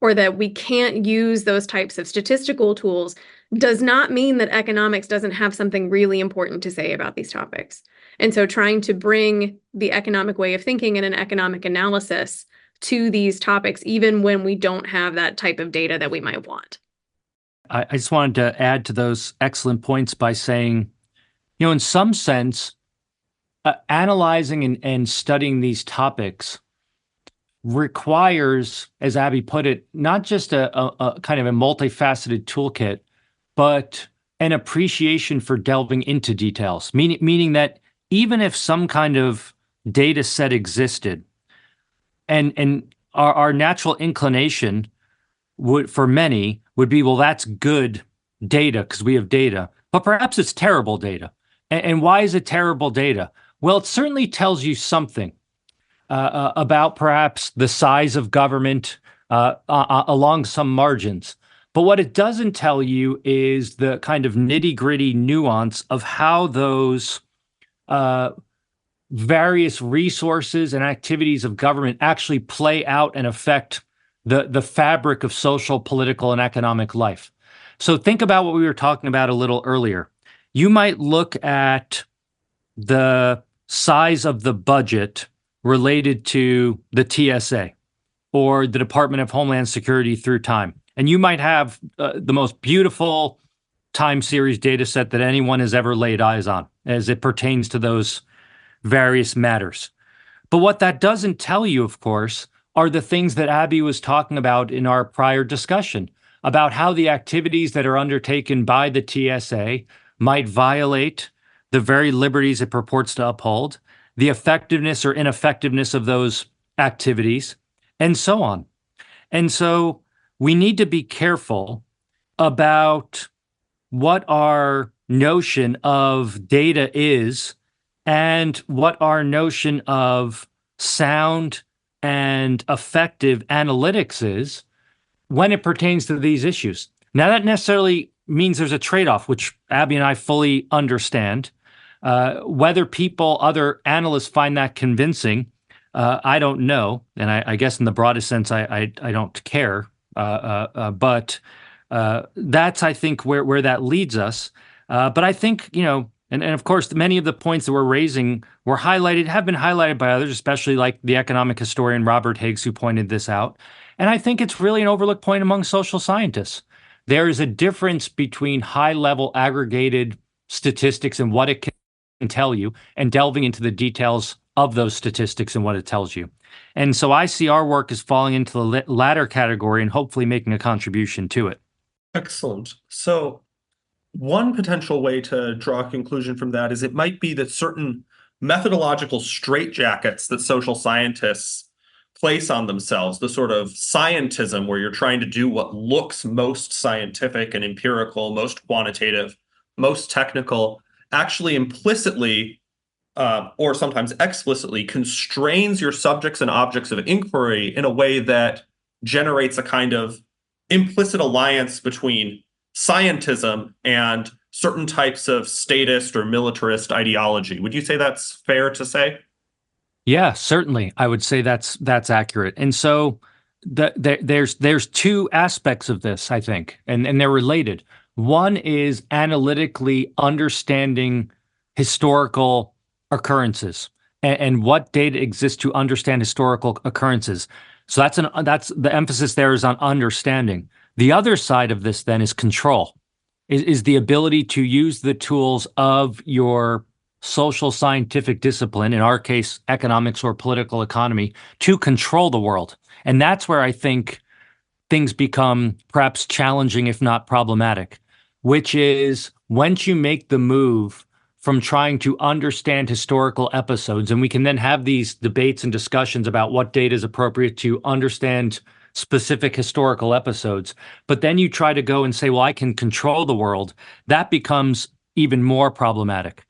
or that we can't use those types of statistical tools, does not mean that economics doesn't have something really important to say about these topics. And so trying to bring the economic way of thinking and an economic analysis to these topics, even when we don't have that type of data that we might want. I just wanted to add to those excellent points by saying, in some sense, analyzing and studying these topics requires, as Abby put it, not just a kind of a multifaceted toolkit, but an appreciation for delving into details, meaning that even if some kind of data set existed, and our natural inclination for many would be, well, that's good data because we have data, but perhaps it's terrible data. And why is it terrible data? Well, it certainly tells you something about perhaps the size of government along some margins. But what it doesn't tell you is the kind of nitty-gritty nuance of how those various resources and activities of government actually play out and affect the fabric of social, political, and economic life. So think about what we were talking about a little earlier. You might look at the size of the budget related to the TSA or the Department of Homeland Security through time. And you might have the most beautiful time series data set that anyone has ever laid eyes on as it pertains to those various matters. But what that doesn't tell you, of course, are the things that Abby was talking about in our prior discussion about how the activities that are undertaken by the TSA might violate the very liberties it purports to uphold, the effectiveness or ineffectiveness of those activities, and so on. And so we need to be careful about what our notion of data is and what our notion of sound and effective analytics is when it pertains to these issues. Now, that necessarily means there's a trade-off, which Abby and I fully understand. Whether other analysts find that convincing, I don't know. And I guess in the broadest sense, I don't care. But that's, I think, where that leads us. But I think, and of course, many of the points that we're raising have been highlighted by others, especially like the economic historian Robert Higgs, who pointed this out. And I think it's really an overlooked point among social scientists. There is a difference between high-level aggregated statistics and what it can tell you, and delving into the details of those statistics and what it tells you. And so I see our work as falling into the latter category and hopefully making a contribution to it. Excellent. So one potential way to draw a conclusion from that is it might be that certain methodological straitjackets that social scientists place on themselves, the sort of scientism where you're trying to do what looks most scientific and empirical, most quantitative, most technical, actually implicitly or sometimes explicitly constrains your subjects and objects of inquiry in a way that generates a kind of implicit alliance between scientism and certain types of statist or militarist ideology. Would you say that's fair to say? Yeah, certainly. I would say that's accurate. And so there's two aspects of this, I think, and they're related. One is analytically understanding historical occurrences and what data exists to understand historical occurrences. So that's the emphasis there is on understanding. The other side of this then is control, is the ability to use the tools of your social scientific discipline, in our case, economics or political economy, to control the world. And that's where I think things become perhaps challenging, if not problematic, which is once you make the move from trying to understand historical episodes, and we can then have these debates and discussions about what data is appropriate to understand specific historical episodes, but then you try to go and say, well, I can control the world, that becomes even more problematic.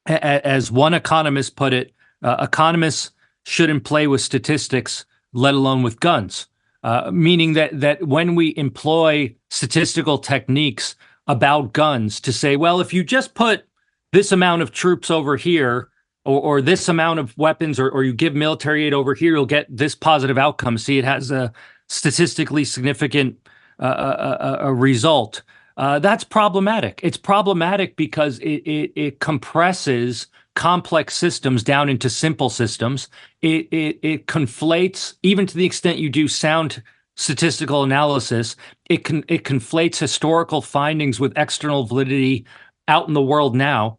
As one economist put it, economists shouldn't play with statistics, let alone with guns. Meaning that when we employ statistical techniques about guns to say, well, if you just put this amount of troops over here, or this amount of weapons, or you give military aid over here, you'll get this positive outcome. See, it has a statistically significant a result. That's problematic. It's problematic because it compresses complex systems down into simple systems. It conflates, even to the extent you do sound statistical analysis, it conflates historical findings with external validity out in the world now,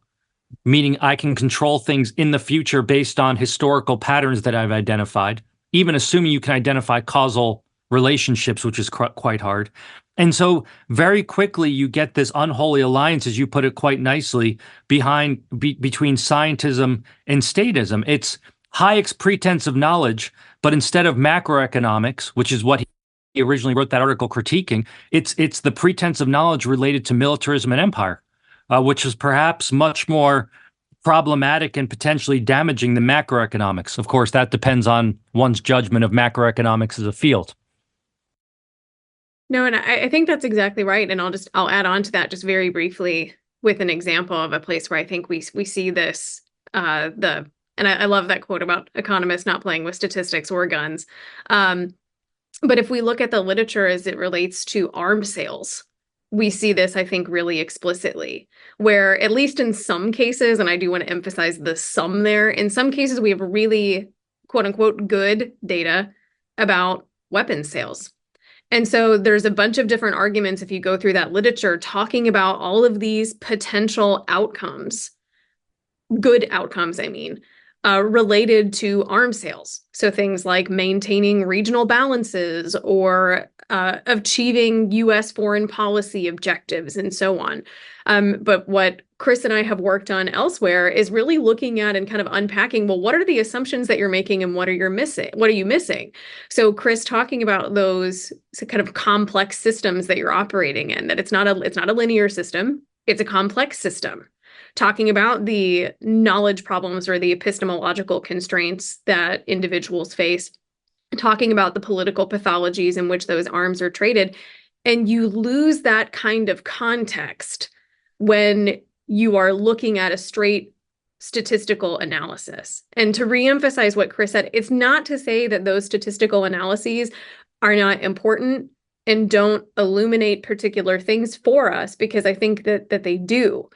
meaning I can control things in the future based on historical patterns that I've identified, even assuming you can identify causal relationships, which is quite hard. And so very quickly you get this unholy alliance, as you put it quite nicely, between scientism and statism. It's Hayek's pretense of knowledge, but instead of macroeconomics, which is what he originally wrote that article critiquing, it's the pretense of knowledge related to militarism and empire, which is perhaps much more problematic and potentially damaging than macroeconomics. Of course, that depends on one's judgment of macroeconomics as a field. No, and I think that's exactly right. And I'll add on to that just very briefly with an example of a place where I think we see this, and I love that quote about economists not playing with statistics or guns. But if we look at the literature as it relates to arms sales, we see this, I think, really explicitly, where at least in some cases, and I do want to emphasize the some there, in some cases we have really, quote unquote, good data about weapons sales. And so there's a bunch of different arguments, if you go through that literature, talking about all of these potential outcomes, good outcomes, I mean, related to arms sales. So things like maintaining regional balances or achieving U.S. foreign policy objectives and so on. But what Chris and I have worked on elsewhere is really looking at and kind of unpacking, well, what are the assumptions that you're making and what are you missing? So Chris talking about those kind of complex systems that you're operating in, that it's not a linear system, it's a complex system. Talking about the knowledge problems or the epistemological constraints that individuals face, talking about the political pathologies in which those arms are traded. And you lose that kind of context when you are looking at a straight statistical analysis. And to reemphasize what Chris said, it's not to say that those statistical analyses are not important and don't illuminate particular things for us, because I think that they do.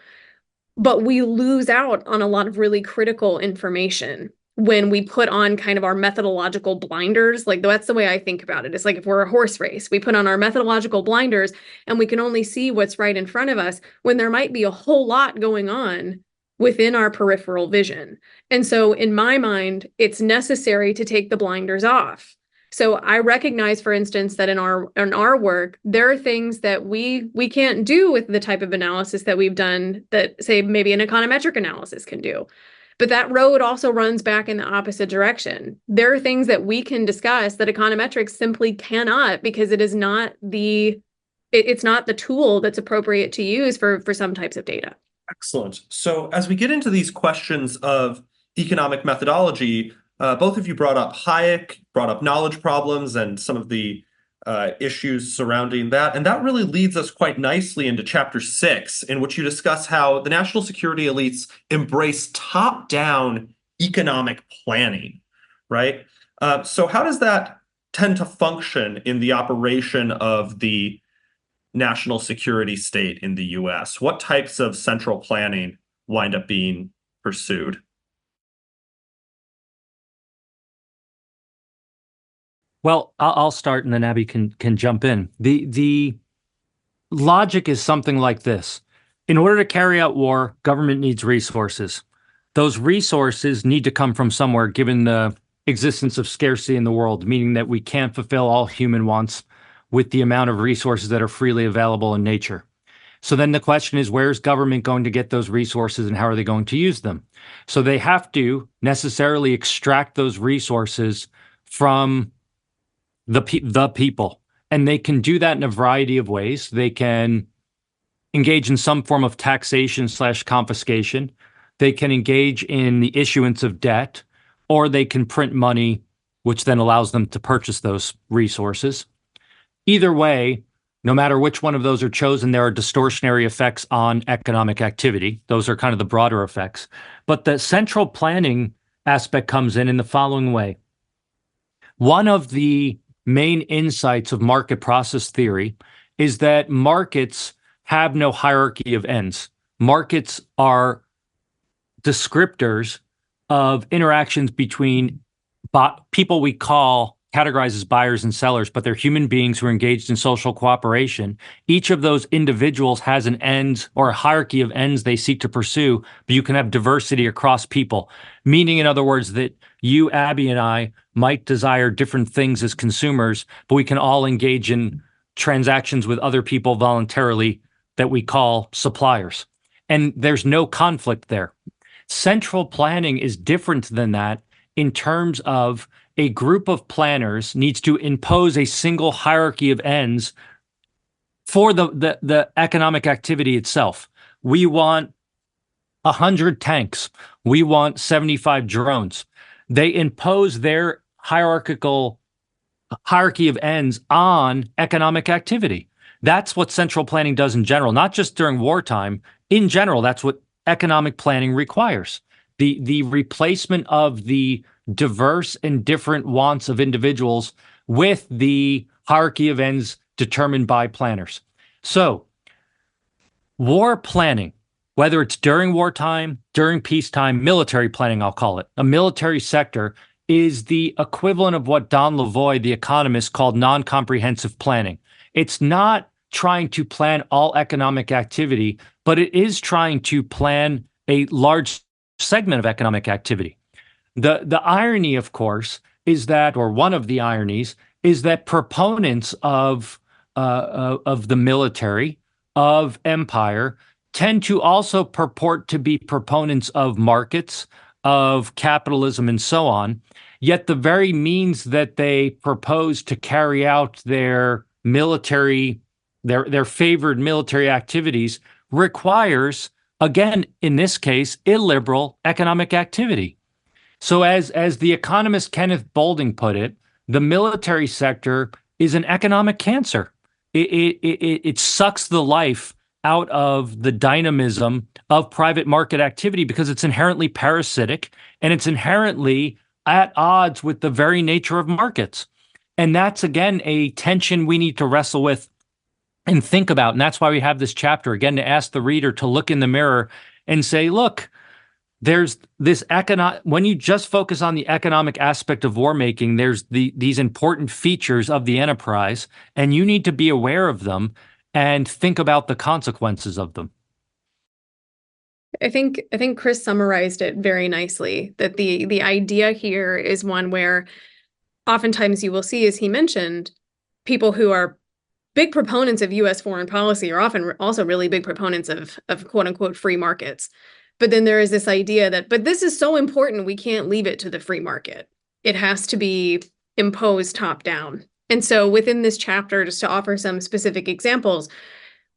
But we lose out on a lot of really critical information when we put on kind of our methodological blinders. Like, that's the way I think about it. It's like if we're a horse race, we put on our methodological blinders and we can only see what's right in front of us when there might be a whole lot going on within our peripheral vision. And so in my mind, it's necessary to take the blinders off. So I recognize, for instance, that in our work, there are things that we can't do with the type of analysis that we've done that, say, maybe an econometric analysis can do. But that road also runs back in the opposite direction. There are things that we can discuss that econometrics simply cannot, because it's not the tool that's appropriate to use for some types of data. Excellent. So as we get into these questions of economic methodology, both of you brought up Hayek, brought up knowledge problems and some of the issues surrounding that. And that really leads us quite nicely into chapter 6, in which you discuss how the national security elites embrace top-down economic planning, right? So how does that tend to function in the operation of the national security state in the US? What types of central planning wind up being pursued? Well, I'll start and then Abby can jump in. The logic is something like this. In order to carry out war, government needs resources. Those resources need to come from somewhere, given the existence of scarcity in the world, meaning that we can't fulfill all human wants with the amount of resources that are freely available in nature. So then the question is, where's government going to get those resources and how are they going to use them? So they have to necessarily extract those resources from the people. And they can do that in a variety of ways. They can engage in some form of taxation / confiscation. They can engage in the issuance of debt, or they can print money, which then allows them to purchase those resources. Either way, no matter which one of those are chosen, there are distortionary effects on economic activity. Those are kind of the broader effects. But the central planning aspect comes in the following way. One of the main insights of market process theory is that markets have no hierarchy of ends. Markets are descriptors of interactions between people we categorize as buyers and sellers, but they're human beings who are engaged in social cooperation. Each of those individuals has an end or a hierarchy of ends they seek to pursue, but you can have diversity across people. Meaning, in other words, that you, Abby, and I might desire different things as consumers, but we can all engage in transactions with other people voluntarily that we call suppliers. And there's no conflict there. Central planning is different than that in terms of a group of planners needs to impose a single hierarchy of ends for the economic activity itself. We want 100 tanks. We want 75 drones. They impose their hierarchy of ends on economic activity. That's what central planning does in general, not just during wartime. In general, that's what economic planning requires. The replacement of the diverse and different wants of individuals with the hierarchy of ends determined by planners. So, war planning, whether it's during wartime, during peacetime, military planning, I'll call it, a military sector, is the equivalent of what Don Lavoie, the economist, called non-comprehensive planning. It's not trying to plan all economic activity, but it is trying to plan a large segment of economic activity. The irony, of course, is that, or one of the ironies, is that proponents of the military, of empire, tend to also purport to be proponents of markets, of capitalism, and so on. Yet the very means that they propose to carry out their military, their favored military activities requires, again, in this case, illiberal economic activity. So as the economist Kenneth Boulding put it, the military sector is an economic cancer. It sucks the life out of the dynamism of private market activity because it's inherently parasitic and it's inherently at odds with the very nature of markets. And that's, again, a tension we need to wrestle with and think about. And that's why we have this chapter, again, to ask the reader to look in the mirror and say, look, there's this when you just focus on the economic aspect of war making, there's these important features of the enterprise, and you need to be aware of them and think about the consequences of them. I think Chris summarized it very nicely, that the idea here is one where oftentimes you will see, as he mentioned, people who are big proponents of U.S. foreign policy are often also really big proponents of quote unquote free markets. But then there is this idea that, but this is so important, we can't leave it to the free market. It has to be imposed top down. And so within this chapter, just to offer some specific examples,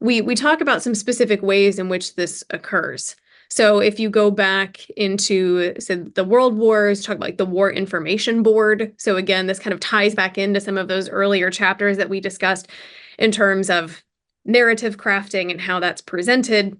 we talk about some specific ways in which this occurs. So if you go back into, say, the World Wars, talk about like the War Information Board. So again, this kind of ties back into some of those earlier chapters that we discussed in terms of narrative crafting and how that's presented.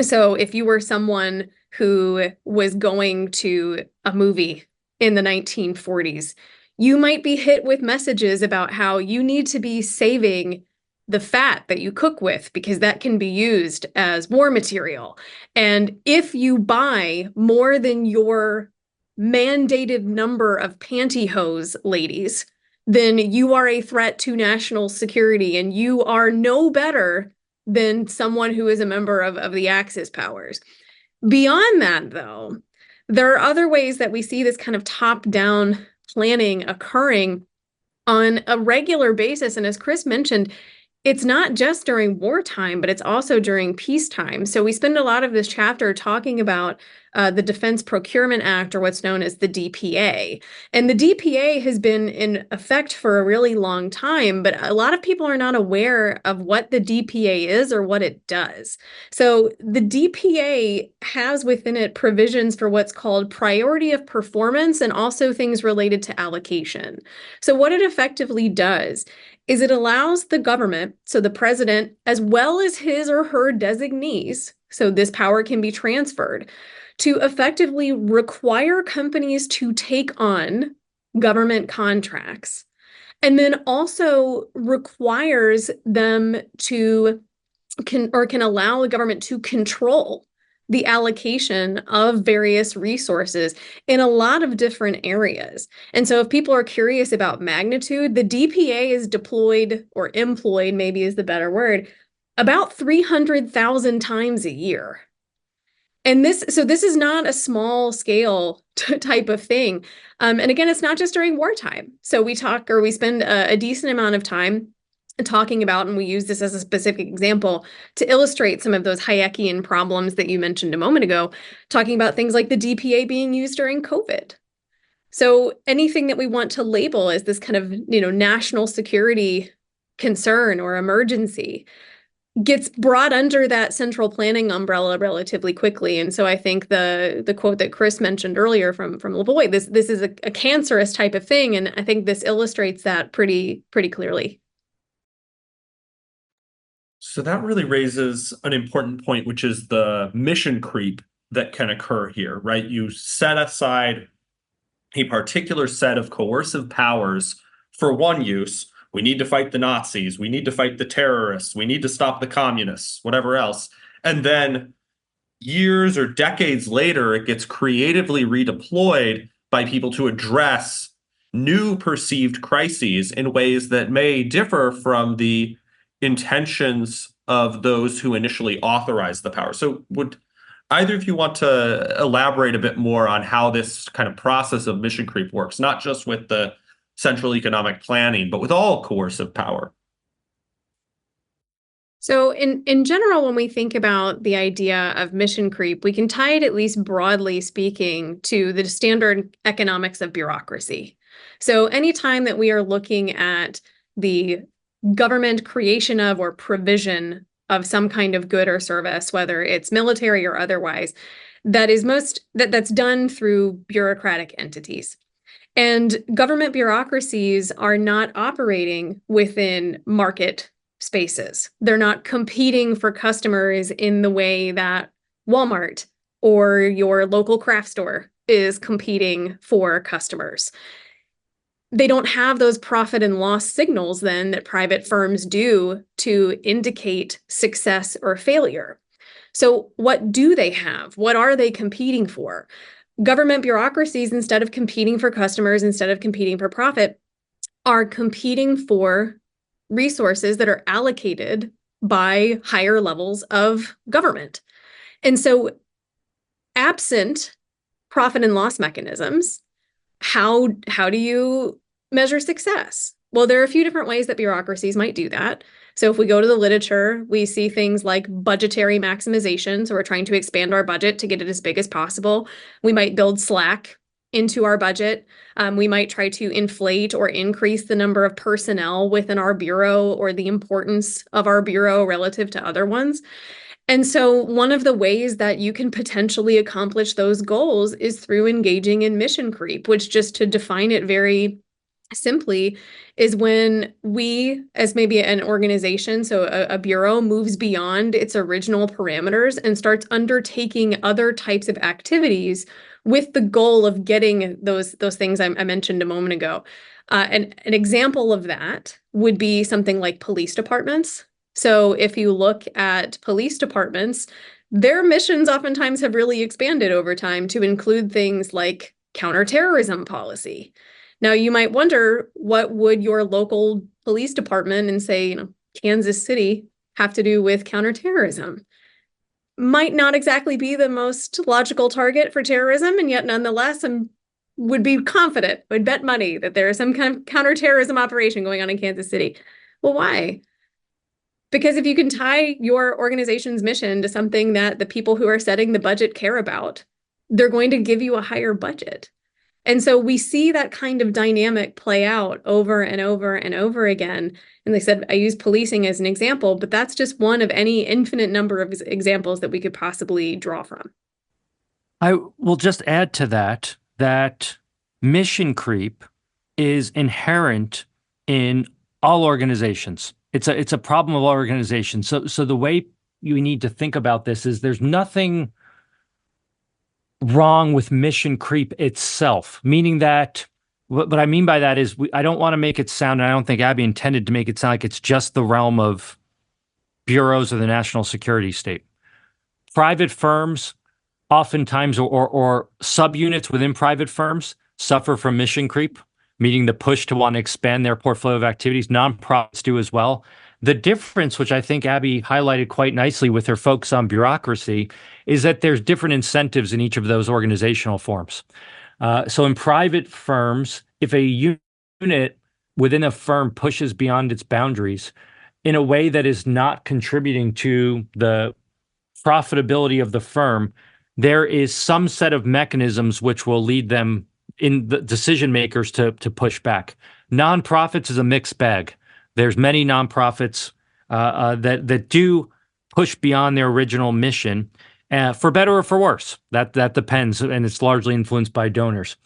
So if you were someone who was going to a movie in the 1940s, you might be hit with messages about how you need to be saving the fat that you cook with because that can be used as war material. And if you buy more than your mandated number of pantyhose, ladies, then you are a threat to national security and you are no better than someone who is a member of the Axis powers. Beyond that, though, there are other ways that we see this kind of top-down planning occurring on a regular basis. And as Chris mentioned, it's not just during wartime, but it's also during peacetime. So we spend a lot of this chapter talking about the Defense Procurement Act, or what's known as the DPA. And the DPA has been in effect for a really long time, but a lot of people are not aware of what the DPA is or what it does. So the DPA has within it provisions for what's called priority of performance and also things related to allocation. So what it effectively does is it allows the government, so the president, as well as his or her designees, so this power can be transferred, to effectively require companies to take on government contracts, and then also requires them to can allow the government to control the allocation of various resources in a lot of different areas. And so if people are curious about magnitude, the DPA is deployed, or employed maybe is the better word, about 300,000 times a year. And this is not a small scale type of thing. And again, it's not just during wartime. So we spend a decent amount of time talking about, and we use this as a specific example to illustrate some of those Hayekian problems that you mentioned a moment ago, talking about things like the DPA being used during COVID. So anything that we want to label as this kind of, national security concern or emergency gets brought under that central planning umbrella relatively quickly. And so I think the quote that Chris mentioned earlier from Lavoie, this is a cancerous type of thing. And I think this illustrates that pretty clearly. So that really raises an important point, which is the mission creep that can occur here, right? You set aside a particular set of coercive powers for one use. We need to fight the Nazis. We need to fight the terrorists. We need to stop the communists, whatever else. And then years or decades later, it gets creatively redeployed by people to address new perceived crises in ways that may differ from the intentions of those who initially authorized the power. So would either of you want to elaborate a bit more on how this kind of process of mission creep works, not just with the central economic planning, but with all coercive power? So in general, when we think about the idea of mission creep, we can tie it, at least broadly speaking, to the standard economics of bureaucracy. So anytime that we are looking at the government creation of or provision of some kind of good or service, whether it's military or otherwise, that's done through bureaucratic entities. And government bureaucracies are not operating within market spaces. They're not competing for customers in the way that Walmart or your local craft store is competing for customers. They don't have those profit and loss signals then that private firms do to indicate success or failure. So what do they have? What are they competing for? Government bureaucracies, instead of competing for customers, instead of competing for profit, are competing for resources that are allocated by higher levels of government. And so absent profit and loss mechanisms, how do you measure success? Well, there are a few different ways that bureaucracies might do that. So if we go to the literature, we see things like budgetary maximization. So we're trying to expand our budget to get it as big as possible. We might build slack into our budget. We might try to inflate or increase the number of personnel within our bureau or the importance of our bureau relative to other ones. And so one of the ways that you can potentially accomplish those goals is through engaging in mission creep, which, just to define it very simply is when we, as maybe an organization, so a bureau, moves beyond its original parameters and starts undertaking other types of activities with the goal of getting those things I mentioned a moment ago. An example of that would be something like police departments. So if you look at police departments, their missions oftentimes have really expanded over time to include things like counterterrorism policy. Now, you might wonder, what would your local police department in, say, Kansas City have to do with counterterrorism? Might not exactly be the most logical target for terrorism, and yet nonetheless, would be confident, would bet money that there is some kind of counterterrorism operation going on in Kansas City. Well, why? Because if you can tie your organization's mission to something that the people who are setting the budget care about, they're going to give you a higher budget. And so we see that kind of dynamic play out over and over and over again. And they said, I use policing as an example, but that's just one of any infinite number of examples that we could possibly draw from. I will just add to that mission creep is inherent in all organizations. It's a problem of all organizations. So the way you need to think about this is there's nothing wrong with mission creep itself, meaning that what I mean by that is I don't want to make it sound, and I don't think Abby intended to make it sound like it's just the realm of bureaus of the national security state. Private firms oftentimes or subunits within private firms suffer from mission creep, meaning the push to want to expand their portfolio of activities. Nonprofits do as well. The difference, which I think Abby highlighted quite nicely with her focus on bureaucracy, is that there's different incentives in each of those organizational forms. So in private firms, if a unit within a firm pushes beyond its boundaries in a way that is not contributing to the profitability of the firm, there is some set of mechanisms which will lead them in the decision makers to push back. Nonprofits is a mixed bag. There's many nonprofits that do push beyond their original mission, for better or for worse. That depends, and it's largely influenced by donors.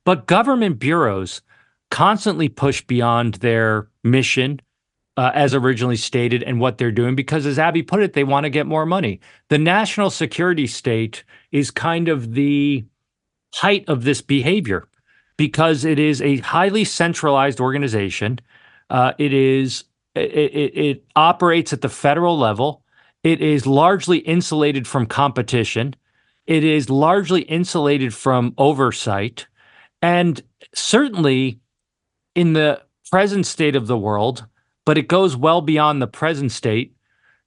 But government bureaus constantly push beyond their mission, as originally stated, and what they're doing, because as Abby put it, they want to get more money. The national security state is kind of the height of this behavior because it is a highly centralized organization. It operates at the federal level. It is largely insulated from competition. It is largely insulated from oversight. And certainly in the present state of the world, but it goes well beyond the present state,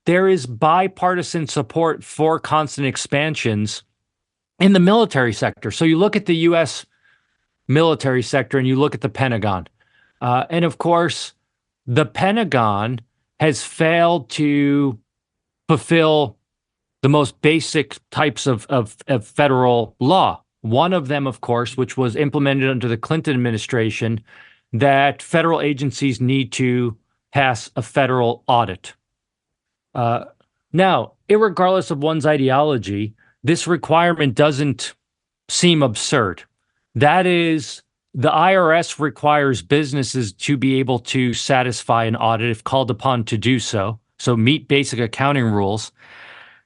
there is bipartisan support for constant expansions in the military sector. So you look at the U.S. military sector and you look at the Pentagon. And of course, the Pentagon has failed to fulfill the most basic types of federal law. One of them, of course, which was implemented under the Clinton administration, that federal agencies need to pass a federal audit. Now, irregardless of one's ideology, this requirement doesn't seem absurd. That is, the IRS requires businesses to be able to satisfy an audit if called upon to do so, so meet basic accounting rules.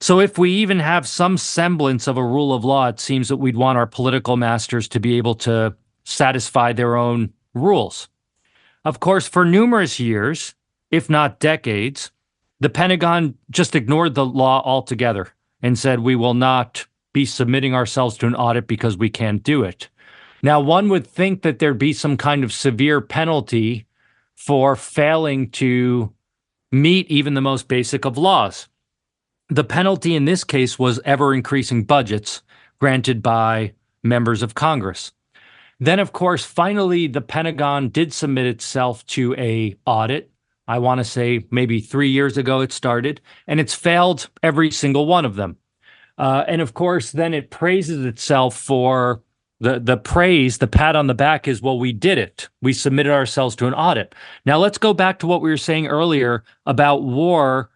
So if we even have some semblance of a rule of law, it seems that we'd want our political masters to be able to satisfy their own rules. Of course, for numerous years, if not decades, the Pentagon just ignored the law altogether and said, we will not be submitting ourselves to an audit because we can't do it. Now, one would think that there'd be some kind of severe penalty for failing to meet even the most basic of laws. The penalty in this case was ever-increasing budgets granted by members of Congress. Then, of course, finally, the Pentagon did submit itself to an audit. I want to say maybe 3 years ago it started, and it's failed every single one of them. And of course, then it praises itself for the praise, the pat on the back is, well, we did it. We submitted ourselves to an audit. Now, let's go back to what we were saying earlier about war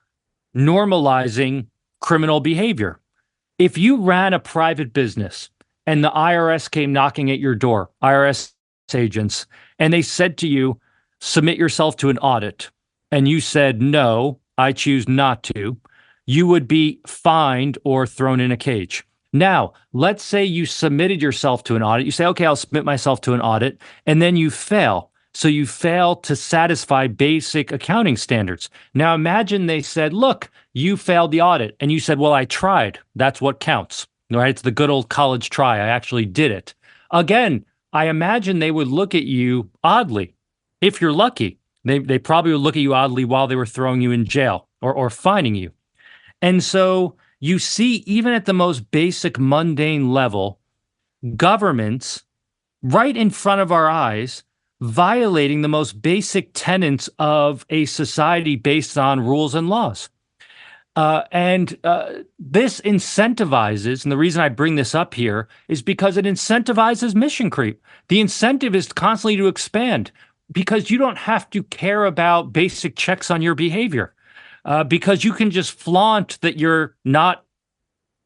normalizing criminal behavior. If you ran a private business and the IRS came knocking at your door, IRS agents and they said to you, submit yourself to an audit, and you said, no, I choose not to, you would be fined or thrown in a cage. Now, let's say you submitted yourself to an audit. You say, okay, I'll submit myself to an audit, and then you fail. So you fail to satisfy basic accounting standards. Now, imagine they said, look, you failed the audit. And you said, well, I tried. That's what counts. Right? It's the good old college try. I actually did it. Again, I imagine they would look at you oddly. If you're lucky, they probably would look at you oddly while they were throwing you in jail or fining you. And so you see, even at the most basic mundane level, governments right in front of our eyes violating the most basic tenets of a society based on rules and laws. This incentivizes, and the reason I bring this up here is because it incentivizes mission creep. The incentive is constantly to expand because you don't have to care about basic checks on your behavior because you can just flaunt that you're not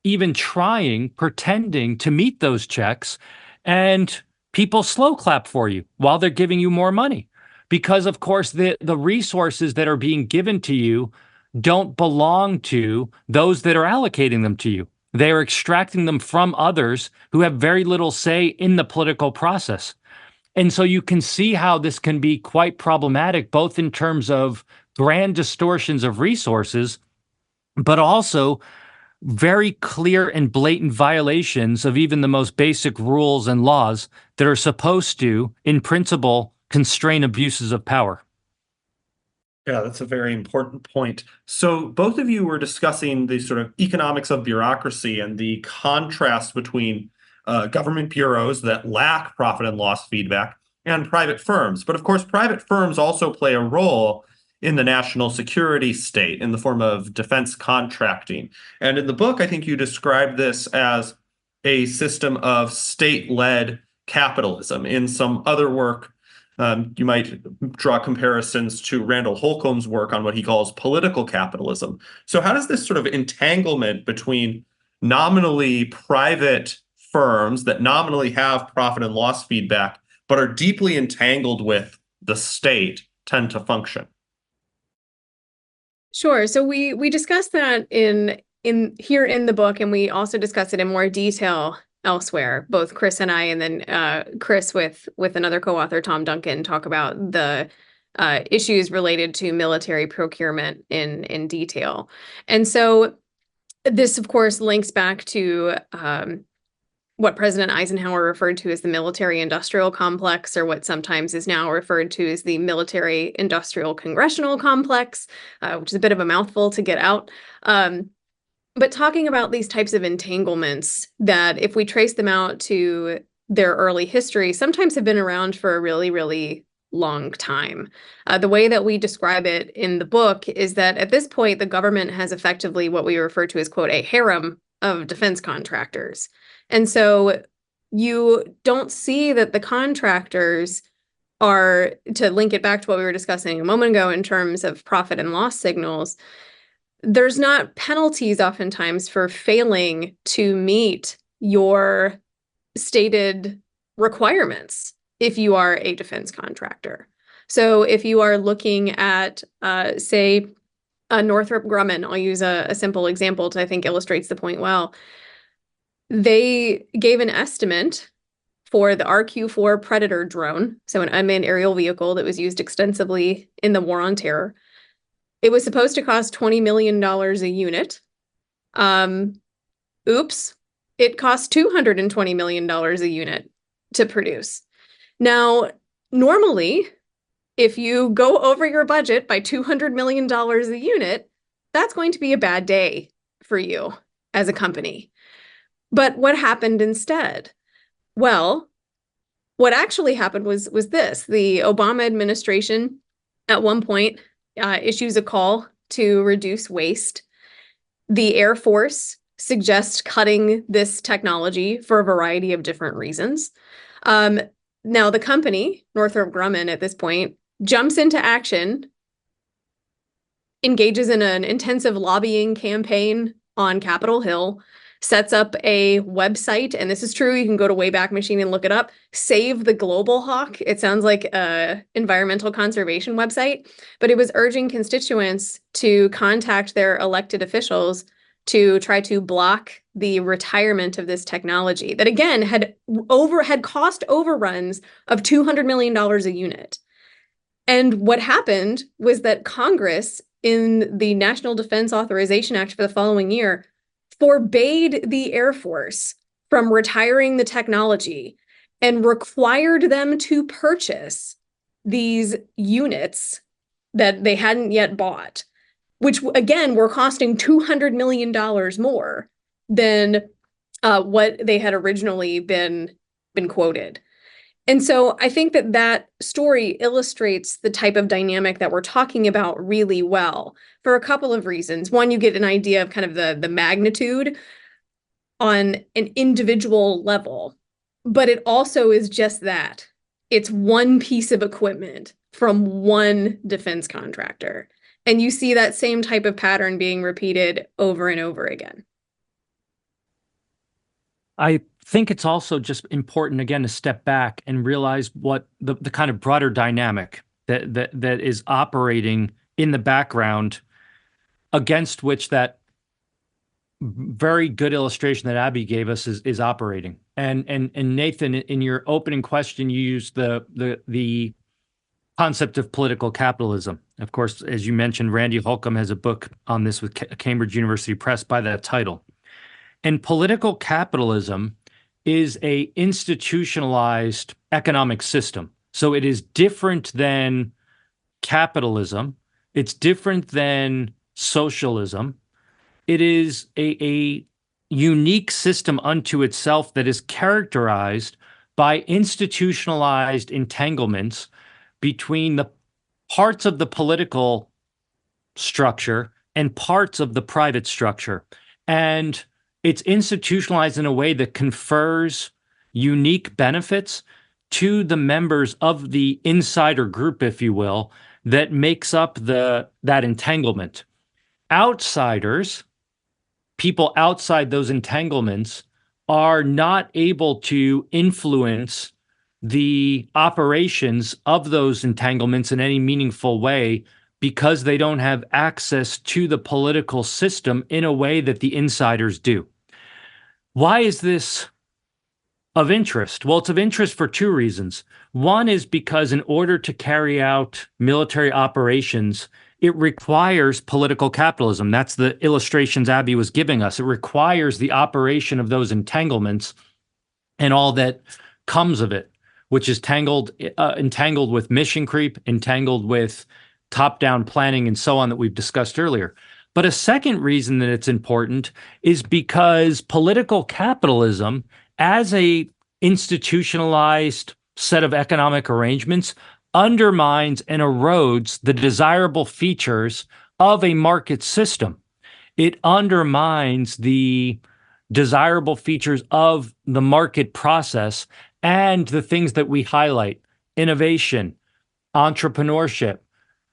even trying, pretending to meet those checks, and people slow clap for you while they're giving you more money. Because, of course, the resources that are being given to you don't belong to those that are allocating them to you. They are extracting them from others who have very little say in the political process. And so you can see how this can be quite problematic, both in terms of grand distortions of resources, but also very clear and blatant violations of even the most basic rules and laws that are supposed to, in principle, constrain abuses of power. Yeah, that's a very important point. So both of you were discussing the sort of economics of bureaucracy and the contrast between government bureaus that lack profit and loss feedback and private firms. But of course, private firms also play a role in the national security state in the form of defense contracting. And in the book, I think you described this as a system of state-led capitalism. In some other work, you might draw comparisons to Randall Holcomb's work on what he calls political capitalism. So how does this sort of entanglement between nominally private firms that nominally have profit and loss feedback, but are deeply entangled with the state, tend to function? Sure. So we discussed that in here in the book, and we also discussed it in more detail elsewhere. Both Chris and I, and then Chris with another co-author, Tom Duncan, talk about the issues related to military procurement in detail. And so this, of course, links back to what President Eisenhower referred to as the military-industrial complex, or what sometimes is now referred to as the military-industrial congressional complex, which is a bit of a mouthful to get out. But talking about these types of entanglements that, if we trace them out to their early history, sometimes have been around for a really, really long time. The way that we describe it in the book is that at this point, the government has effectively what we refer to as, quote, a harem of defense contractors. And so you don't see that the contractors are, to link it back to what we were discussing a moment ago in terms of profit and loss signals, there's not penalties oftentimes for failing to meet your stated requirements if you are a defense contractor. So if you are looking at, say, Northrop Grumman, I'll use a simple example to, I think, illustrates the point well. They gave an estimate for the RQ-4 Predator drone, so an unmanned aerial vehicle that was used extensively in the War on Terror. It was supposed to cost $20 million a unit. Oops, it cost $220 million a unit to produce. Now, normally, if you go over your budget by $200 million a unit, that's going to be a bad day for you as a company. But what happened instead? Well, what actually happened was this. The Obama administration at one point issues a call to reduce waste. The Air Force suggests cutting this technology for a variety of different reasons. Now, the company, Northrop Grumman, at this point, jumps into action, engages in an intensive lobbying campaign on Capitol Hill, sets up a website, and this is true, you can go to Wayback Machine and look it up, Save the Global Hawk. It sounds like a environmental conservation website, but it was urging constituents to contact their elected officials to try to block the retirement of this technology that, again, had cost overruns of $200 million a unit. And what happened was that Congress, in the National Defense Authorization Act for the following year, forbade the Air Force from retiring the technology and required them to purchase these units that they hadn't yet bought, which again were costing $200 million more than what they had originally been quoted. And so I think that story illustrates the type of dynamic that we're talking about really well for a couple of reasons. One, you get an idea of kind of the magnitude on an individual level, but it also is just that. It's one piece of equipment from one defense contractor. And you see that same type of pattern being repeated over and over again. I think it's also just important, again, to step back and realize what the kind of broader dynamic that is operating in the background, against which that very good illustration that Abby gave us is operating. And Nathan, in your opening question, you used the concept of political capitalism. Of course, as you mentioned, Randy Holcomb has a book on this with Cambridge University Press by that title. And political capitalism is a institutionalized economic system. So it is different than capitalism. It's different than socialism. It is a unique system unto itself that is characterized by institutionalized entanglements between the parts of the political structure and parts of the private structure. And it's institutionalized in a way that confers unique benefits to the members of the insider group, if you will, that makes up that entanglement. Outsiders, people outside those entanglements, are not able to influence the operations of those entanglements in any meaningful way because they don't have access to the political system in a way that the insiders do. Why is this of interest? Well, it's of interest for two reasons. One is because in order to carry out military operations, it requires political capitalism. That's the illustrations Abby was giving us. It requires the operation of those entanglements and all that comes of it, which is entangled with mission creep, entangled with top-down planning, and so on that we've discussed earlier. But a second reason that it's important is because political capitalism, as a institutionalized set of economic arrangements, undermines and erodes the desirable features of a market system. It undermines the desirable features of the market process and the things that we highlight: innovation, entrepreneurship,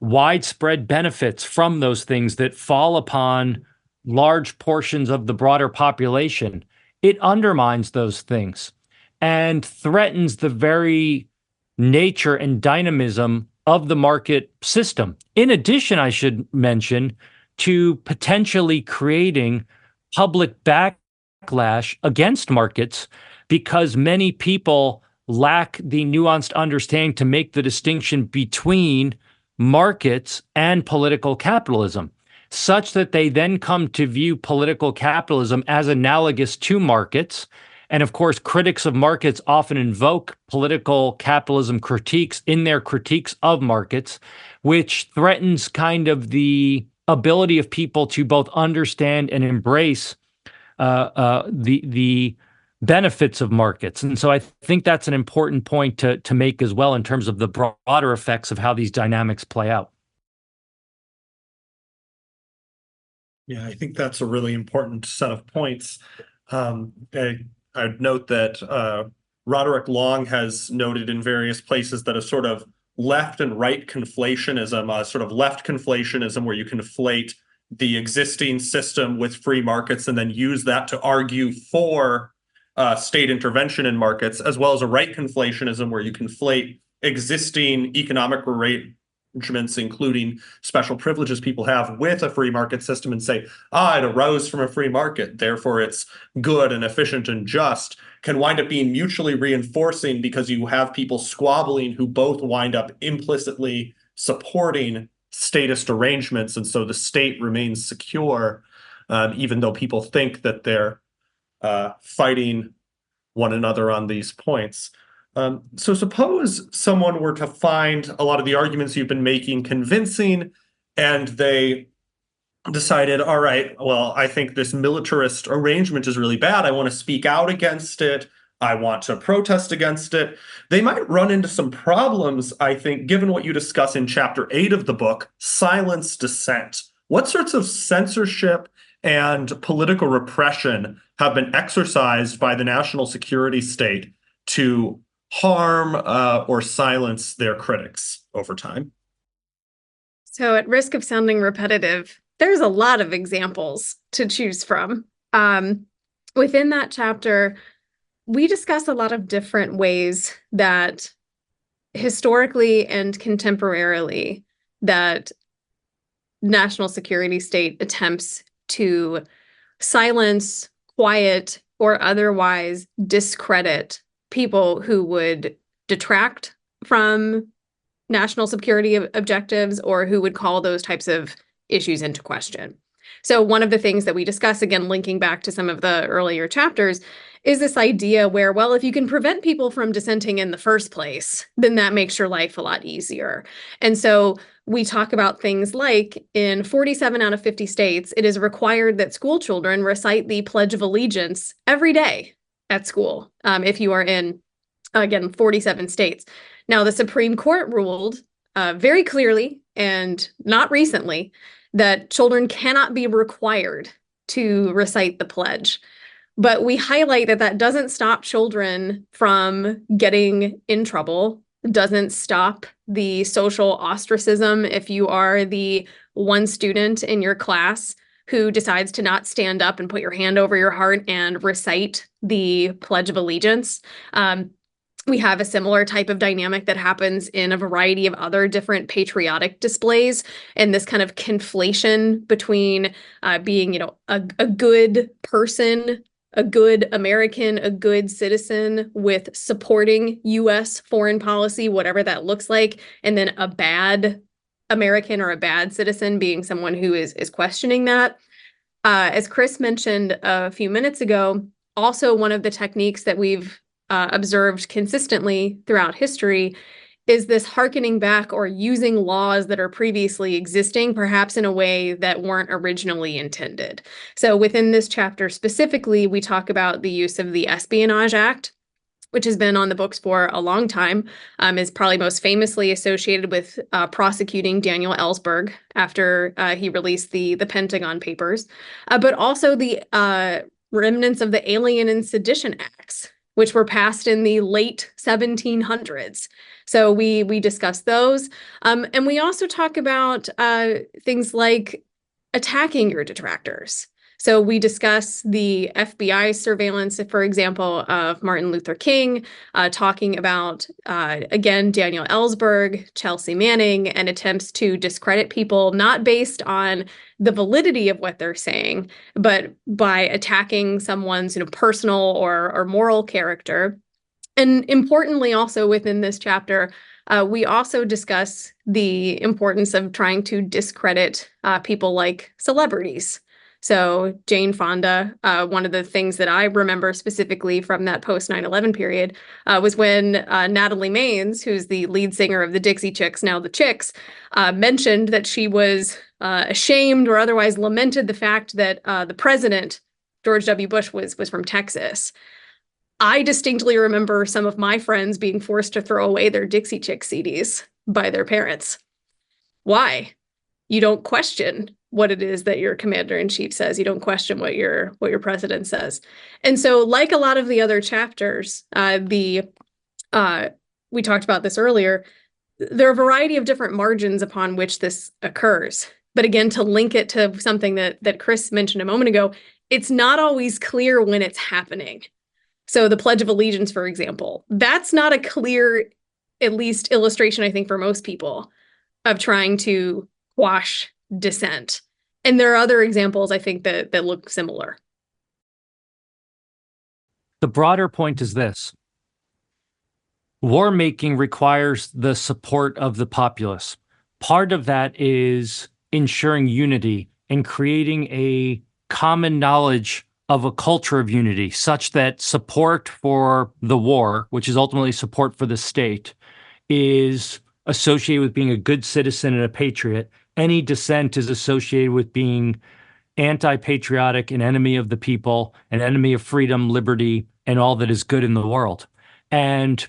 widespread benefits from those things that fall upon large portions of the broader population. It undermines those things and threatens the very nature and dynamism of the market system. In addition, I should mention, to potentially creating public backlash against markets, because many people lack the nuanced understanding to make the distinction between markets and political capitalism, such that they then come to view political capitalism as analogous to markets. And of course, critics of markets often invoke political capitalism critiques in their critiques of markets, which threatens kind of the ability of people to both understand and embrace the benefits of markets. And so I think that's an important point to make as well in terms of the broader effects of how these dynamics play out. Yeah, I think that's a really important set of points. I'd note that Roderick Long has noted in various places that a sort of left and right conflationism, sort of left conflationism where you conflate the existing system with free markets and then use that to argue for state intervention in markets, as well as a right conflationism where you conflate existing economic arrangements, including special privileges people have, with a free market system and say, it arose from a free market, therefore it's good and efficient and just, can wind up being mutually reinforcing because you have people squabbling who both wind up implicitly supporting statist arrangements. And so the state remains secure, even though people think that they're fighting one another on these points. So suppose someone were to find a lot of the arguments you've been making convincing, and they decided, all right, well, I think this militarist arrangement is really bad. I want to speak out against it. I want to protest against it. They might run into some problems, I think, given what you discuss in chapter 8 of the book, silence dissent. What sorts of censorship and political repression have been exercised by the national security state to harm or silence their critics over time? So at risk of sounding repetitive, there's a lot of examples to choose from. Within that chapter, we discuss a lot of different ways that historically and contemporarily that national security state attempts to silence, quiet, or otherwise discredit people who would detract from national security objectives or who would call those types of issues into question. So one of the things that we discuss, again, linking back to some of the earlier chapters, is this idea where, well, if you can prevent people from dissenting in the first place, then that makes your life a lot easier. And so we talk about things like in 47 out of 50 states, it is required that school children recite the Pledge of Allegiance every day at school, if you are in, again, 47 states. Now, the Supreme Court ruled very clearly and not recently that children cannot be required to recite the pledge. But we highlight that that doesn't stop children from getting in trouble, doesn't stop the social ostracism if you are the one student in your class who decides to not stand up and put your hand over your heart and recite the Pledge of Allegiance. We have a similar type of dynamic that happens in a variety of other different patriotic displays, and this kind of conflation between being, a good person, a good American, a good citizen with supporting U.S. foreign policy, whatever that looks like, and then a bad American or a bad citizen being someone who is questioning that. As Chris mentioned a few minutes ago, also one of the techniques that we've observed consistently throughout history is this hearkening back or using laws that are previously existing, perhaps in a way that weren't originally intended. So within this chapter specifically, we talk about the use of the Espionage Act, which has been on the books for a long time, is probably most famously associated with prosecuting Daniel Ellsberg after he released the Pentagon Papers, but also the remnants of the Alien and Sedition Acts, which were passed in the late 1700s. So we discuss those. And we also talk about things like attacking your detractors. So we discuss the FBI surveillance, for example, of Martin Luther King, talking about, again, Daniel Ellsberg, Chelsea Manning, and attempts to discredit people, not based on the validity of what they're saying, but by attacking someone's personal or moral character. And importantly, also within this chapter, we also discuss the importance of trying to discredit people like celebrities. So Jane Fonda, one of the things that I remember specifically from that post 9/11 period was when Natalie Maines, who's the lead singer of the Dixie Chicks, now the Chicks, mentioned that she was ashamed or otherwise lamented the fact that the president, George W. Bush, was from Texas. I distinctly remember some of my friends being forced to throw away their Dixie Chick CDs by their parents. Why? You don't question what it is that your commander-in-chief says. You don't question what your president says. And so, like a lot of the other chapters, we talked about this earlier, there are a variety of different margins upon which this occurs. But again, to link it to something that Chris mentioned a moment ago, it's not always clear when it's happening. So the Pledge of Allegiance, for example, that's not a clear, at least illustration, I think, for most people of trying to quash dissent. And there are other examples, I think, that look similar. The broader point is this. War making requires the support of the populace. Part of that is ensuring unity and creating a common knowledge of a culture of unity such that support for the war, which is ultimately support for the state, is associated with being a good citizen and a patriot. Any dissent is associated with being anti-patriotic, an enemy of the people, an enemy of freedom, liberty, and all that is good in the world. And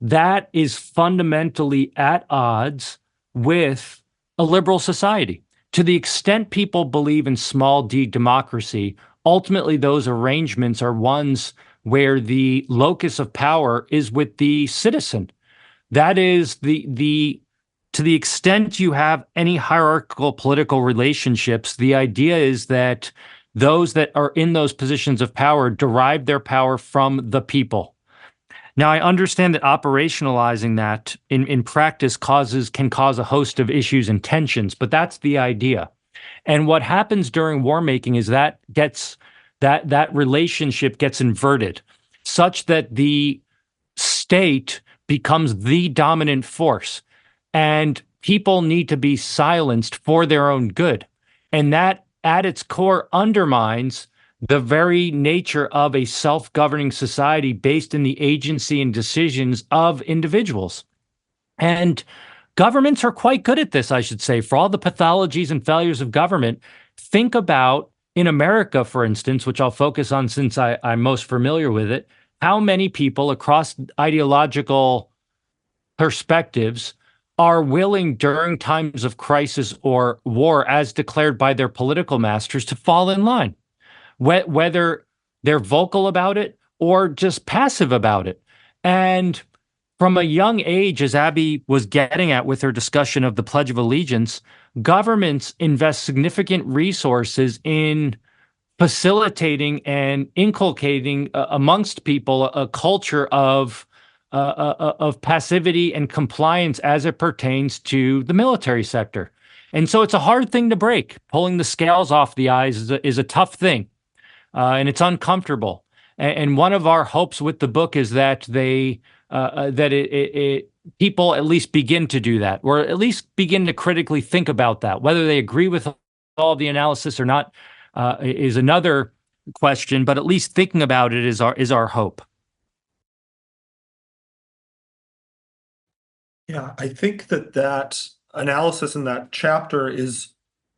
that is fundamentally at odds with a liberal society. To the extent people believe in small d democracy, ultimately those arrangements are ones where the locus of power is with the citizen. That is to the extent you have any hierarchical political relationships, the idea is that those that are in those positions of power derive their power from the people. Now, I understand that operationalizing that in practice can cause a host of issues and tensions, but that's the idea. And what happens during war making is that relationship gets inverted such that the state becomes the dominant force, and people need to be silenced for their own good. And that, at its core, undermines the very nature of a self-governing society based in the agency and decisions of individuals. And governments are quite good at this, I should say. For all the pathologies and failures of government, think about, in America, for instance, which I'll focus on since I'm most familiar with it, how many people across ideological perspectives are willing during times of crisis or war, as declared by their political masters, to fall in line, whether they're vocal about it or just passive about it. And from a young age, as Abby was getting at with her discussion of the Pledge of Allegiance, governments invest significant resources in facilitating and inculcating amongst people a culture of passivity and compliance as it pertains to the military sector. And so it's a hard thing to break. Pulling the scales off the eyes is a tough thing, and it's uncomfortable. And one of our hopes with the book is that people at least begin to do that, or at least begin to critically think about that. Whether they agree with all the analysis or not is another question, but at least thinking about it is our hope. Yeah, I think that analysis in that chapter is,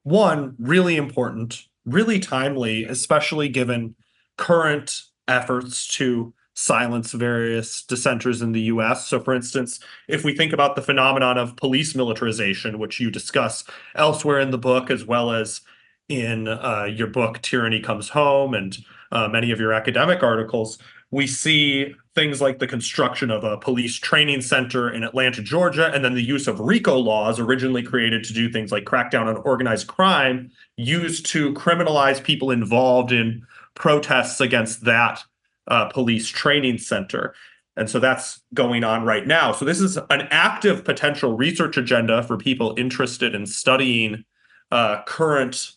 one, really important, really timely, especially given current efforts to silence various dissenters in the US. So, for instance, if we think about the phenomenon of police militarization, which you discuss elsewhere in the book, as well as in your book, Tyranny Comes Home, and many of your academic articles, we see things like the construction of a police training center in Atlanta, Georgia, and then the use of RICO laws, originally created to do things like crack down on organized crime, used to criminalize people involved in protests against that police training center. And so that's going on right now. So this is an active potential research agenda for people interested in studying current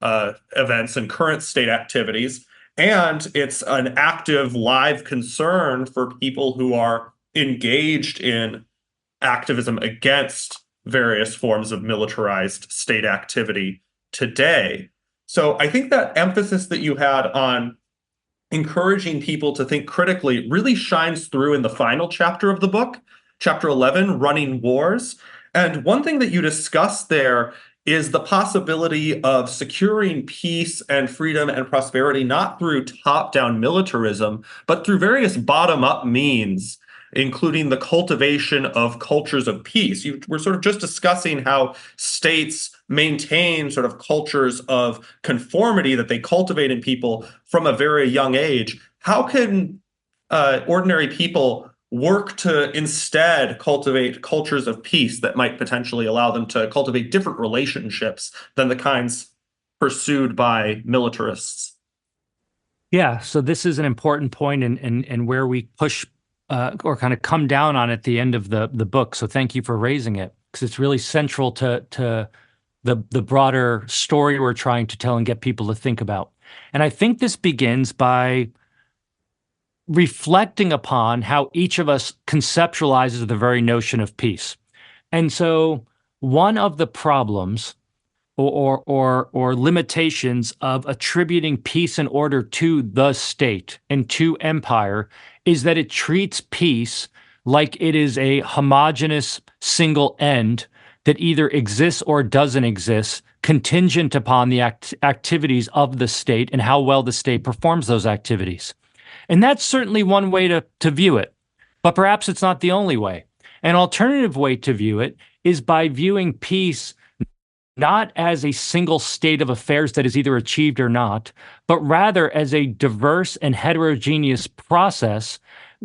events and current state activities. And it's an active live concern for people who are engaged in activism against various forms of militarized state activity today. So I think that emphasis that you had on encouraging people to think critically really shines through in the final chapter of the book, chapter 11, Running Wars. And one thing that you discuss there is the possibility of securing peace and freedom and prosperity, not through top-down militarism, but through various bottom-up means, including the cultivation of cultures of peace. We're sort of just discussing how states maintain sort of cultures of conformity that they cultivate in people from a very young age. How can ordinary people work to instead cultivate cultures of peace that might potentially allow them to cultivate different relationships than the kinds pursued by militarists? Yeah, so this is an important point and where we push or kind of come down on at the end of the book. So thank you for raising it, because it's really central to the broader story we're trying to tell and get people to think about. And I think this begins by reflecting upon how each of us conceptualizes the very notion of peace. And so one of the problems or limitations of attributing peace and order to the state and to empire is that it treats peace like it is a homogeneous single end that either exists or doesn't exist, contingent upon the activities of the state and how well the state performs those activities. And that's certainly one way to view it, but perhaps it's not the only way. An alternative way to view it is by viewing peace not as a single state of affairs that is either achieved or not, but rather as a diverse and heterogeneous process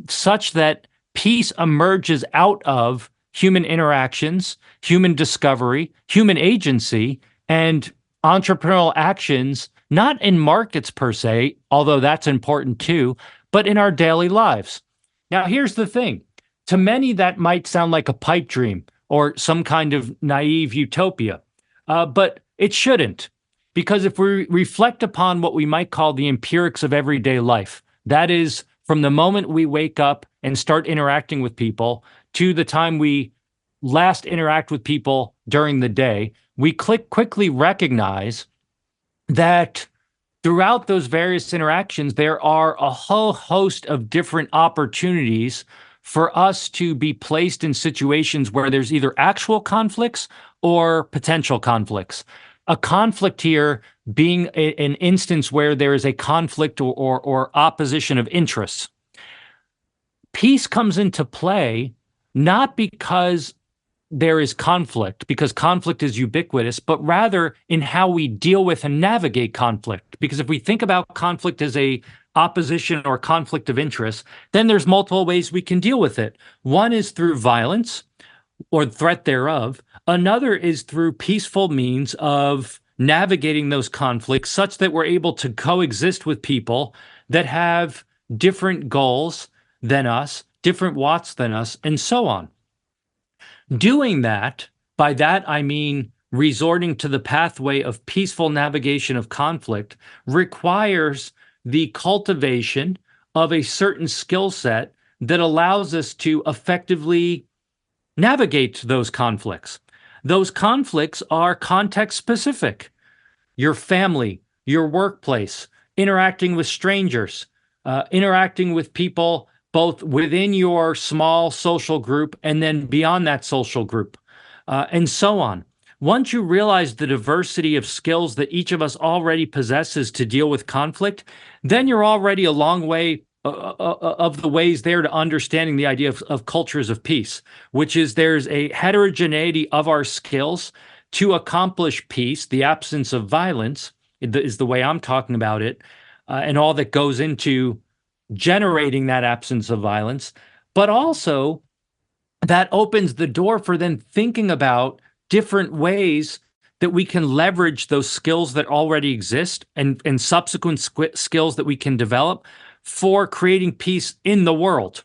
such that peace emerges out of human interactions, human discovery, human agency, and entrepreneurial actions, not in markets per se, although that's important too, but in our daily lives. Now, here's the thing. To many, that might sound like a pipe dream or some kind of naive utopia. But it shouldn't, because if we reflect upon what we might call the empirics of everyday life, that is, from the moment we wake up and start interacting with people to the time we last interact with people during the day, we quickly recognize that throughout those various interactions, there are a whole host of different opportunities for us to be placed in situations where there's either actual conflicts or potential conflicts. A conflict here being an instance where there is a conflict or opposition of interests. Peace comes into play not because there is conflict, because conflict is ubiquitous, but rather in how we deal with and navigate conflict. Because if we think about conflict as a opposition or conflict of interest, then there's multiple ways we can deal with it. One is through violence or threat thereof. Another is through peaceful means of navigating those conflicts such that we're able to coexist with people that have different goals than us, different wants than us, and so on. Doing that, by that I mean resorting to the pathway of peaceful navigation of conflict, requires the cultivation of a certain skill set that allows us to effectively navigate those conflicts. Those conflicts are context specific. Your family, your workplace, interacting with strangers, interacting with people both within your small social group and then beyond that social group, and so on. Once you realize the diversity of skills that each of us already possesses to deal with conflict, then you're already a long way of the ways there to understanding the idea of cultures of peace, which is there's a heterogeneity of our skills to accomplish peace, the absence of violence is the way I'm talking about it, and all that goes into generating that absence of violence, but also that opens the door for then thinking about different ways that we can leverage those skills that already exist and subsequent skills that we can develop for creating peace in the world.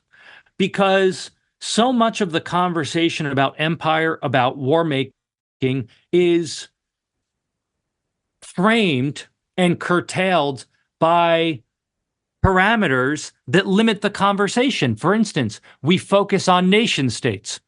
Because so much of the conversation about empire, about war making, is framed and curtailed by parameters that limit the conversation. For instance, we focus on nation states.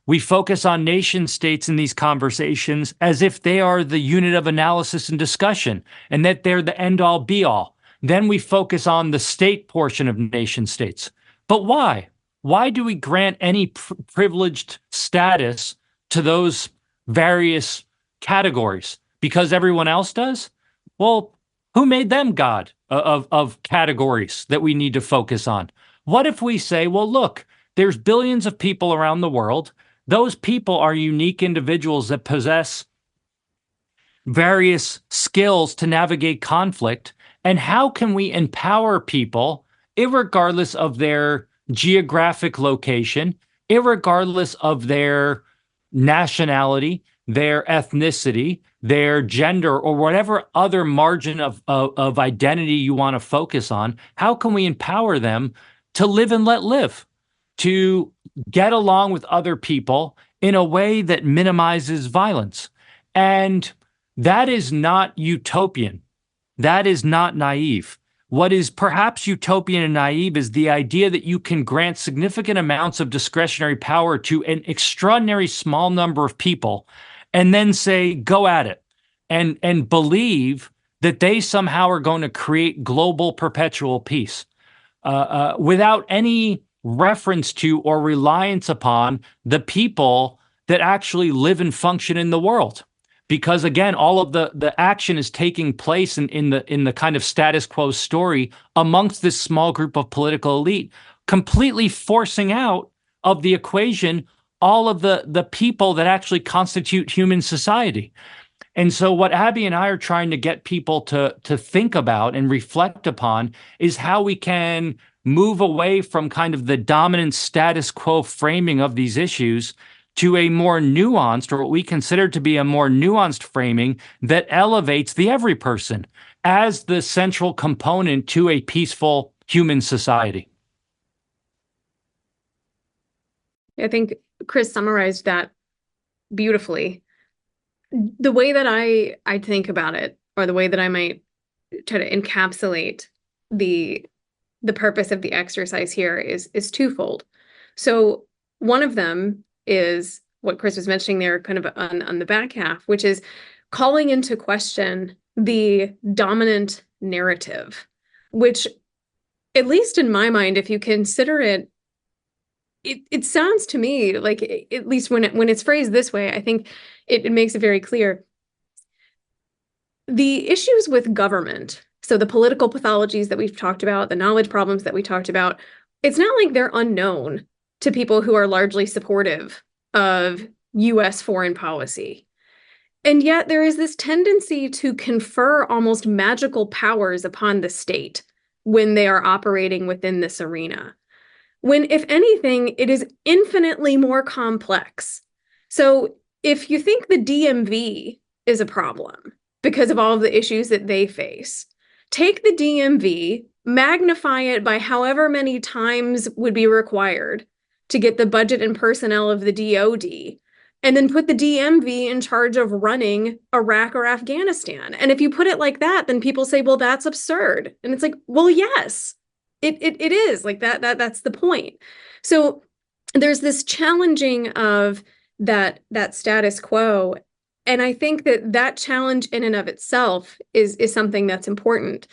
We focus on nation states in these conversations as if they are the unit of analysis and discussion and that they're the end all be all. Then we focus on the state portion of nation states. But why? Why do we grant any privileged status to those various categories? Because everyone else does? Well, who made them God of categories that we need to focus on? What if we say, well, look, there's billions of people around the world. Those people are unique individuals that possess various skills to navigate conflict. And how can we empower people, irregardless of their geographic location, irregardless of their nationality, their ethnicity, their gender, or whatever other margin of identity you want to focus on. How can we empower them to live and let live, to get along with other people in a way that minimizes violence? And that is not utopian. That is not naive. What is perhaps utopian and naive is the idea that you can grant significant amounts of discretionary power to an extraordinary small number of people and then say, go at it, and believe that they somehow are going to create global perpetual peace without any reference to or reliance upon the people that actually live and function in the world. Because again, all of the action is taking place in the kind of status quo story amongst this small group of political elite, completely forcing out of the equation all of the people that actually constitute human society. And so what Abby and I are trying to get people to think about and reflect upon is how we can move away from kind of the dominant status quo framing of these issues to a more nuanced, or what we consider to be a more nuanced framing that elevates the every person as the central component to a peaceful human society. I think Chris summarized that beautifully. The way that I think about it, or the way that I might try to encapsulate the purpose of the exercise here is twofold. So one of them is what Chris was mentioning there kind of on the back half, which is calling into question the dominant narrative, which, at least in my mind, if you consider it, it sounds to me like, at least when it's phrased this way, I think it makes it very clear. The issues with government, so the political pathologies that we've talked about, the knowledge problems that we talked about, it's not like they're unknown to people who are largely supportive of US foreign policy. And yet there is this tendency to confer almost magical powers upon the state when they are operating within this arena, when, if anything, it is infinitely more complex. So if you think the DMV is a problem because of all of the issues that they face, take the DMV, magnify it by however many times would be required to get the budget and personnel of the DoD, and then put the DMV in charge of running Iraq or Afghanistan. And if you put it like that, then people say, well, that's absurd. And it's like, well, yes, it is like that. That's the point. So there's this challenging of that status quo. And I think that challenge in and of itself is something that's important.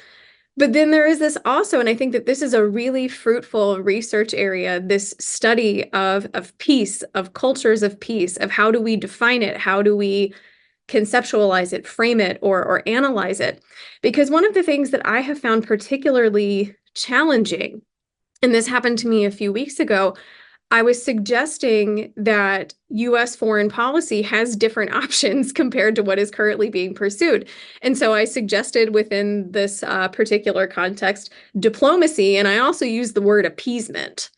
But then there is this also, and I think that this is a really fruitful research area, this study of peace, of cultures of peace, of how do we define it? How do we conceptualize it, frame it, or analyze it? Because one of the things that I have found particularly challenging, and this happened to me a few weeks ago, I was suggesting that US foreign policy has different options compared to what is currently being pursued. And so I suggested within this particular context, diplomacy, and I also used the word appeasement,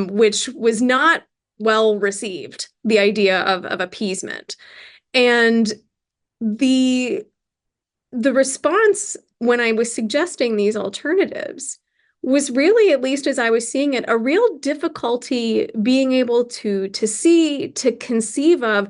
which was not well received, the idea of appeasement. And the response when I was suggesting these alternatives was really, at least as I was seeing it, a real difficulty being able to see, to conceive of,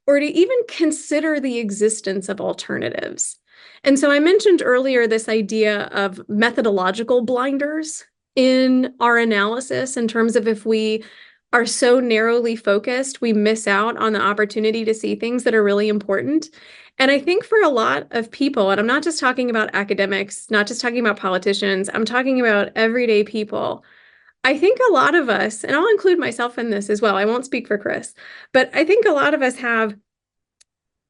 or to even consider the existence of alternatives. And so I mentioned earlier this idea of methodological blinders in our analysis, in terms of if we are so narrowly focused, we miss out on the opportunity to see things that are really important. And I think for a lot of people, and I'm not just talking about academics, not just talking about politicians, I'm talking about everyday people. I think a lot of us, and I'll include myself in this as well, I won't speak for Chris, but I think a lot of us have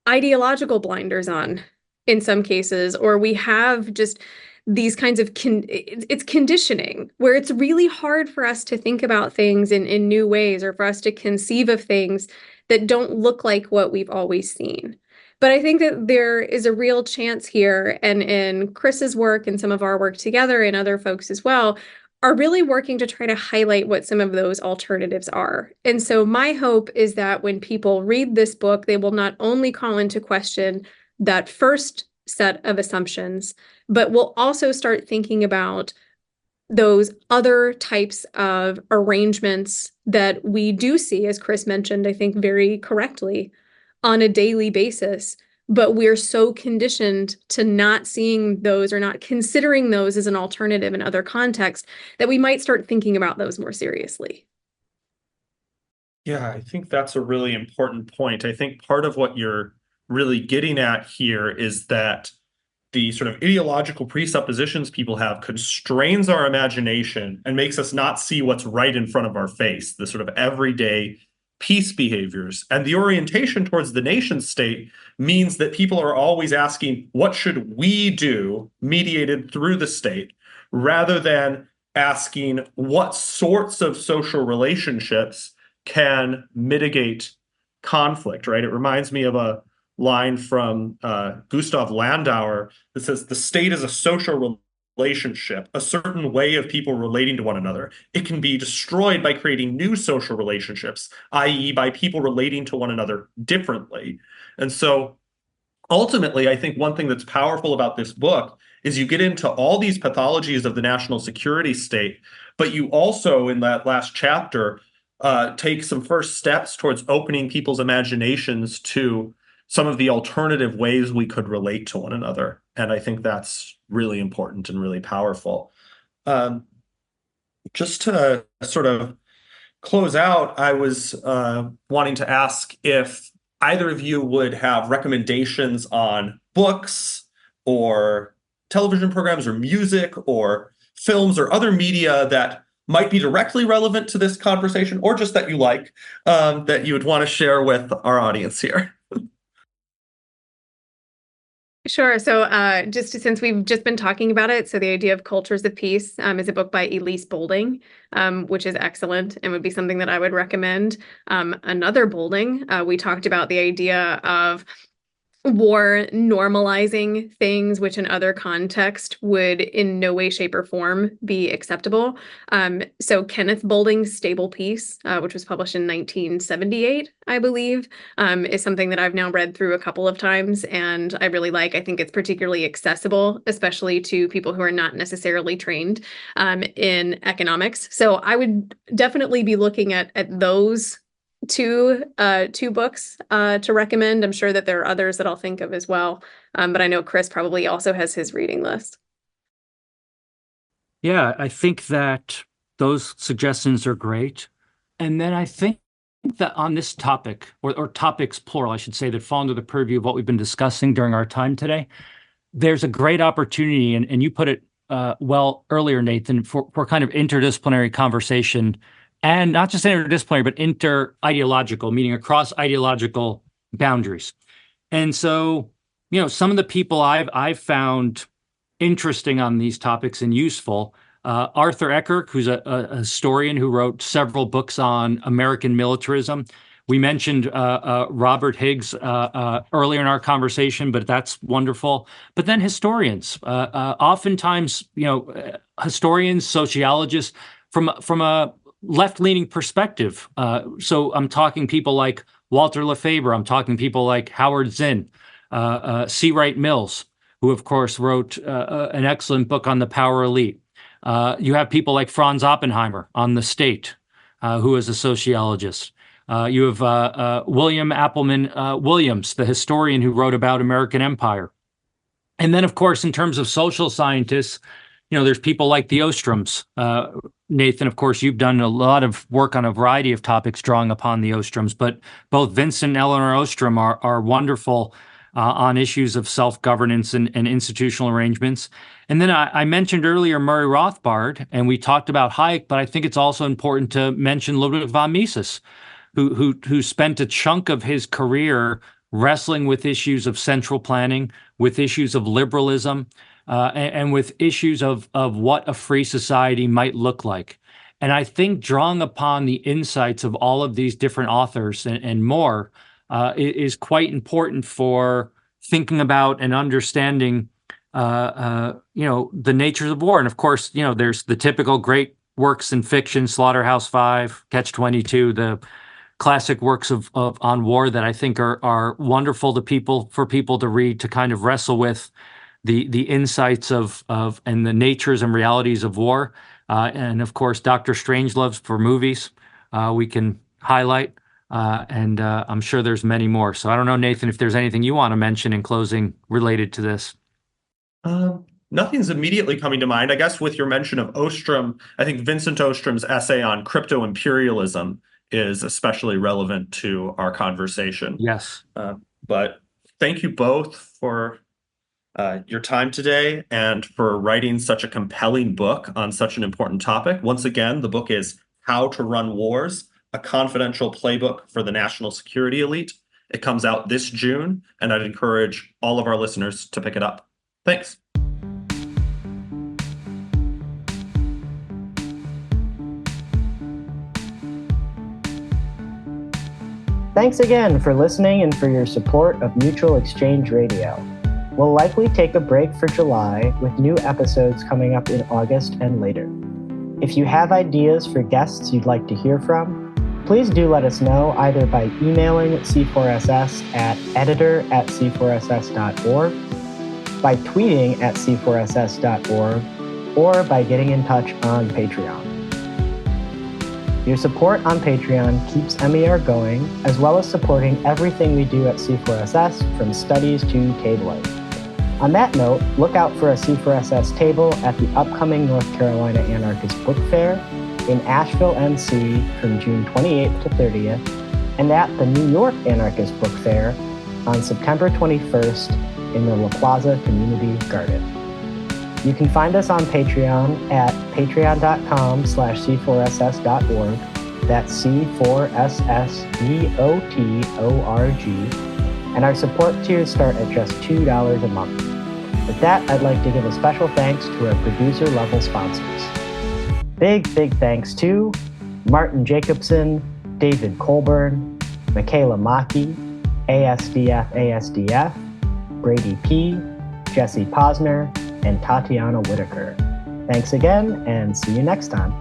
ideological blinders on in some cases, or we have just these kinds of, it's conditioning, where it's really hard for us to think about things in new ways, or for us to conceive of things that don't look like what we've always seen. But I think that there is a real chance here, and in Chris's work and some of our work together and other folks as well, are really working to try to highlight what some of those alternatives are. And so my hope is that when people read this book, they will not only call into question that first set of assumptions, but will also start thinking about those other types of arrangements that we do see, as Chris mentioned, I think very correctly, on a daily basis. But we're so conditioned to not seeing those or not considering those as an alternative in other contexts that we might start thinking about those more seriously. Yeah, I think that's a really important point. I think part of what you're really getting at here is that the sort of ideological presuppositions people have constrains our imagination and makes us not see what's right in front of our face, the sort of everyday peace behaviors. And the orientation towards the nation state means that people are always asking, what should we do, mediated through the state, rather than asking what sorts of social relationships can mitigate conflict, right? It reminds me of a line from Gustav Landauer that says, the state is a social relationship, a certain way of people relating to one another. It can be destroyed by creating new social relationships, i.e., by people relating to one another differently. And so ultimately, I think one thing that's powerful about this book is you get into all these pathologies of the national security state, but you also, in that last chapter, take some first steps towards opening people's imaginations to some of the alternative ways we could relate to one another. And I think that's really important and really powerful. Just to sort of close out, I was wanting to ask if either of you would have recommendations on books or television programs or music or films or other media that might be directly relevant to this conversation, or just that you like, that you would want to share with our audience here. Sure. So just since we've just been talking about it, so The Idea of Cultures of Peace is a book by Elise Boulding, which is excellent and would be something that I would recommend. Another Boulding, we talked about the idea of war normalizing things which in other context would in no way, shape, or form be acceptable. So Kenneth Boulding's Stable Peace, which was published in 1978, I believe, is something that I've now read through a couple of times and I really like. I think it's particularly accessible, especially to people who are not necessarily trained in economics. So I would definitely be looking at those two books to recommend. I'm sure that there are others that I'll think of as well. But I know Chris probably also has his reading list. Yeah, I think that those suggestions are great. And then I think that on this topic, or topics plural, I should say, that fall under the purview of what we've been discussing during our time today, there's a great opportunity, and you put it well earlier, Nathan, for kind of interdisciplinary conversation. And not just interdisciplinary, but inter-ideological, meaning across ideological boundaries. And so, some of the people I've found interesting on these topics and useful, Arthur Eckerk, who's a historian who wrote several books on American militarism. We mentioned Robert Higgs earlier in our conversation, but that's wonderful. But then historians, oftentimes, historians, sociologists, from a left-leaning perspective. So I'm talking people like Walter Lefebvre. I'm talking people like Howard Zinn, C. Wright Mills, who, of course, wrote an excellent book on the power elite. You have people like Franz Oppenheimer on the state, who is a sociologist. You have William Appleman Williams, the historian who wrote about American empire. And then, of course, in terms of social scientists, there's people like the Ostroms. Nathan, of course, you've done a lot of work on a variety of topics drawing upon the Ostroms, but both Vincent and Eleanor Ostrom are wonderful on issues of self-governance and institutional arrangements. And then I mentioned earlier Murray Rothbard, and we talked about Hayek, but I think it's also important to mention Ludwig von Mises, who spent a chunk of his career wrestling with issues of central planning, with issues of liberalism, and with issues of what a free society might look like. And I think drawing upon the insights of all of these different authors and more is quite important for thinking about and understanding the natures of war. And of course, there's the typical great works in fiction, Slaughterhouse-Five, Catch-22, the classic works of on war that I think are wonderful for people to read, to kind of wrestle with the insights of and the natures and realities of war. And of course, Dr. Strangelove's for movies we can highlight. And I'm sure there's many more. So I don't know, Nathan, if there's anything you want to mention in closing related to this. Nothing's immediately coming to mind. I guess with your mention of Ostrom, I think Vincent Ostrom's essay on crypto imperialism is especially relevant to our conversation. Yes. But thank you both for your time today and for writing such a compelling book on such an important topic. Once again, the book is How to Run Wars, a confidential playbook for the national security elite. It comes out this June, and I'd encourage all of our listeners to pick it up. Thanks. Thanks again for listening and for your support of Mutual Exchange Radio. We'll likely take a break for July with new episodes coming up in August and later. If you have ideas for guests you'd like to hear from, please do let us know either by emailing C4SS at editor@c4ss.org, by tweeting at c4ss.org, or by getting in touch on Patreon. Your support on Patreon keeps MER going, as well as supporting everything we do at C4SS, from studies to tabling. On that note, look out for a C4SS table at the upcoming North Carolina Anarchist Book Fair in Asheville, NC from June 28th to 30th, and at the New York Anarchist Book Fair on September 21st in the La Plaza Community Garden. You can find us on Patreon at patreon.com/c4ss.org. That's C4SSDOTORG. And our support tiers start at just $2 a month. With that, I'd like to give a special thanks to our producer-level sponsors. Big thanks to Martin Jacobson, David Colburn, Michaela Maki, ASDF, Brady P., Jesse Posner, and Tatiana Whitaker. Thanks again, and see you next time.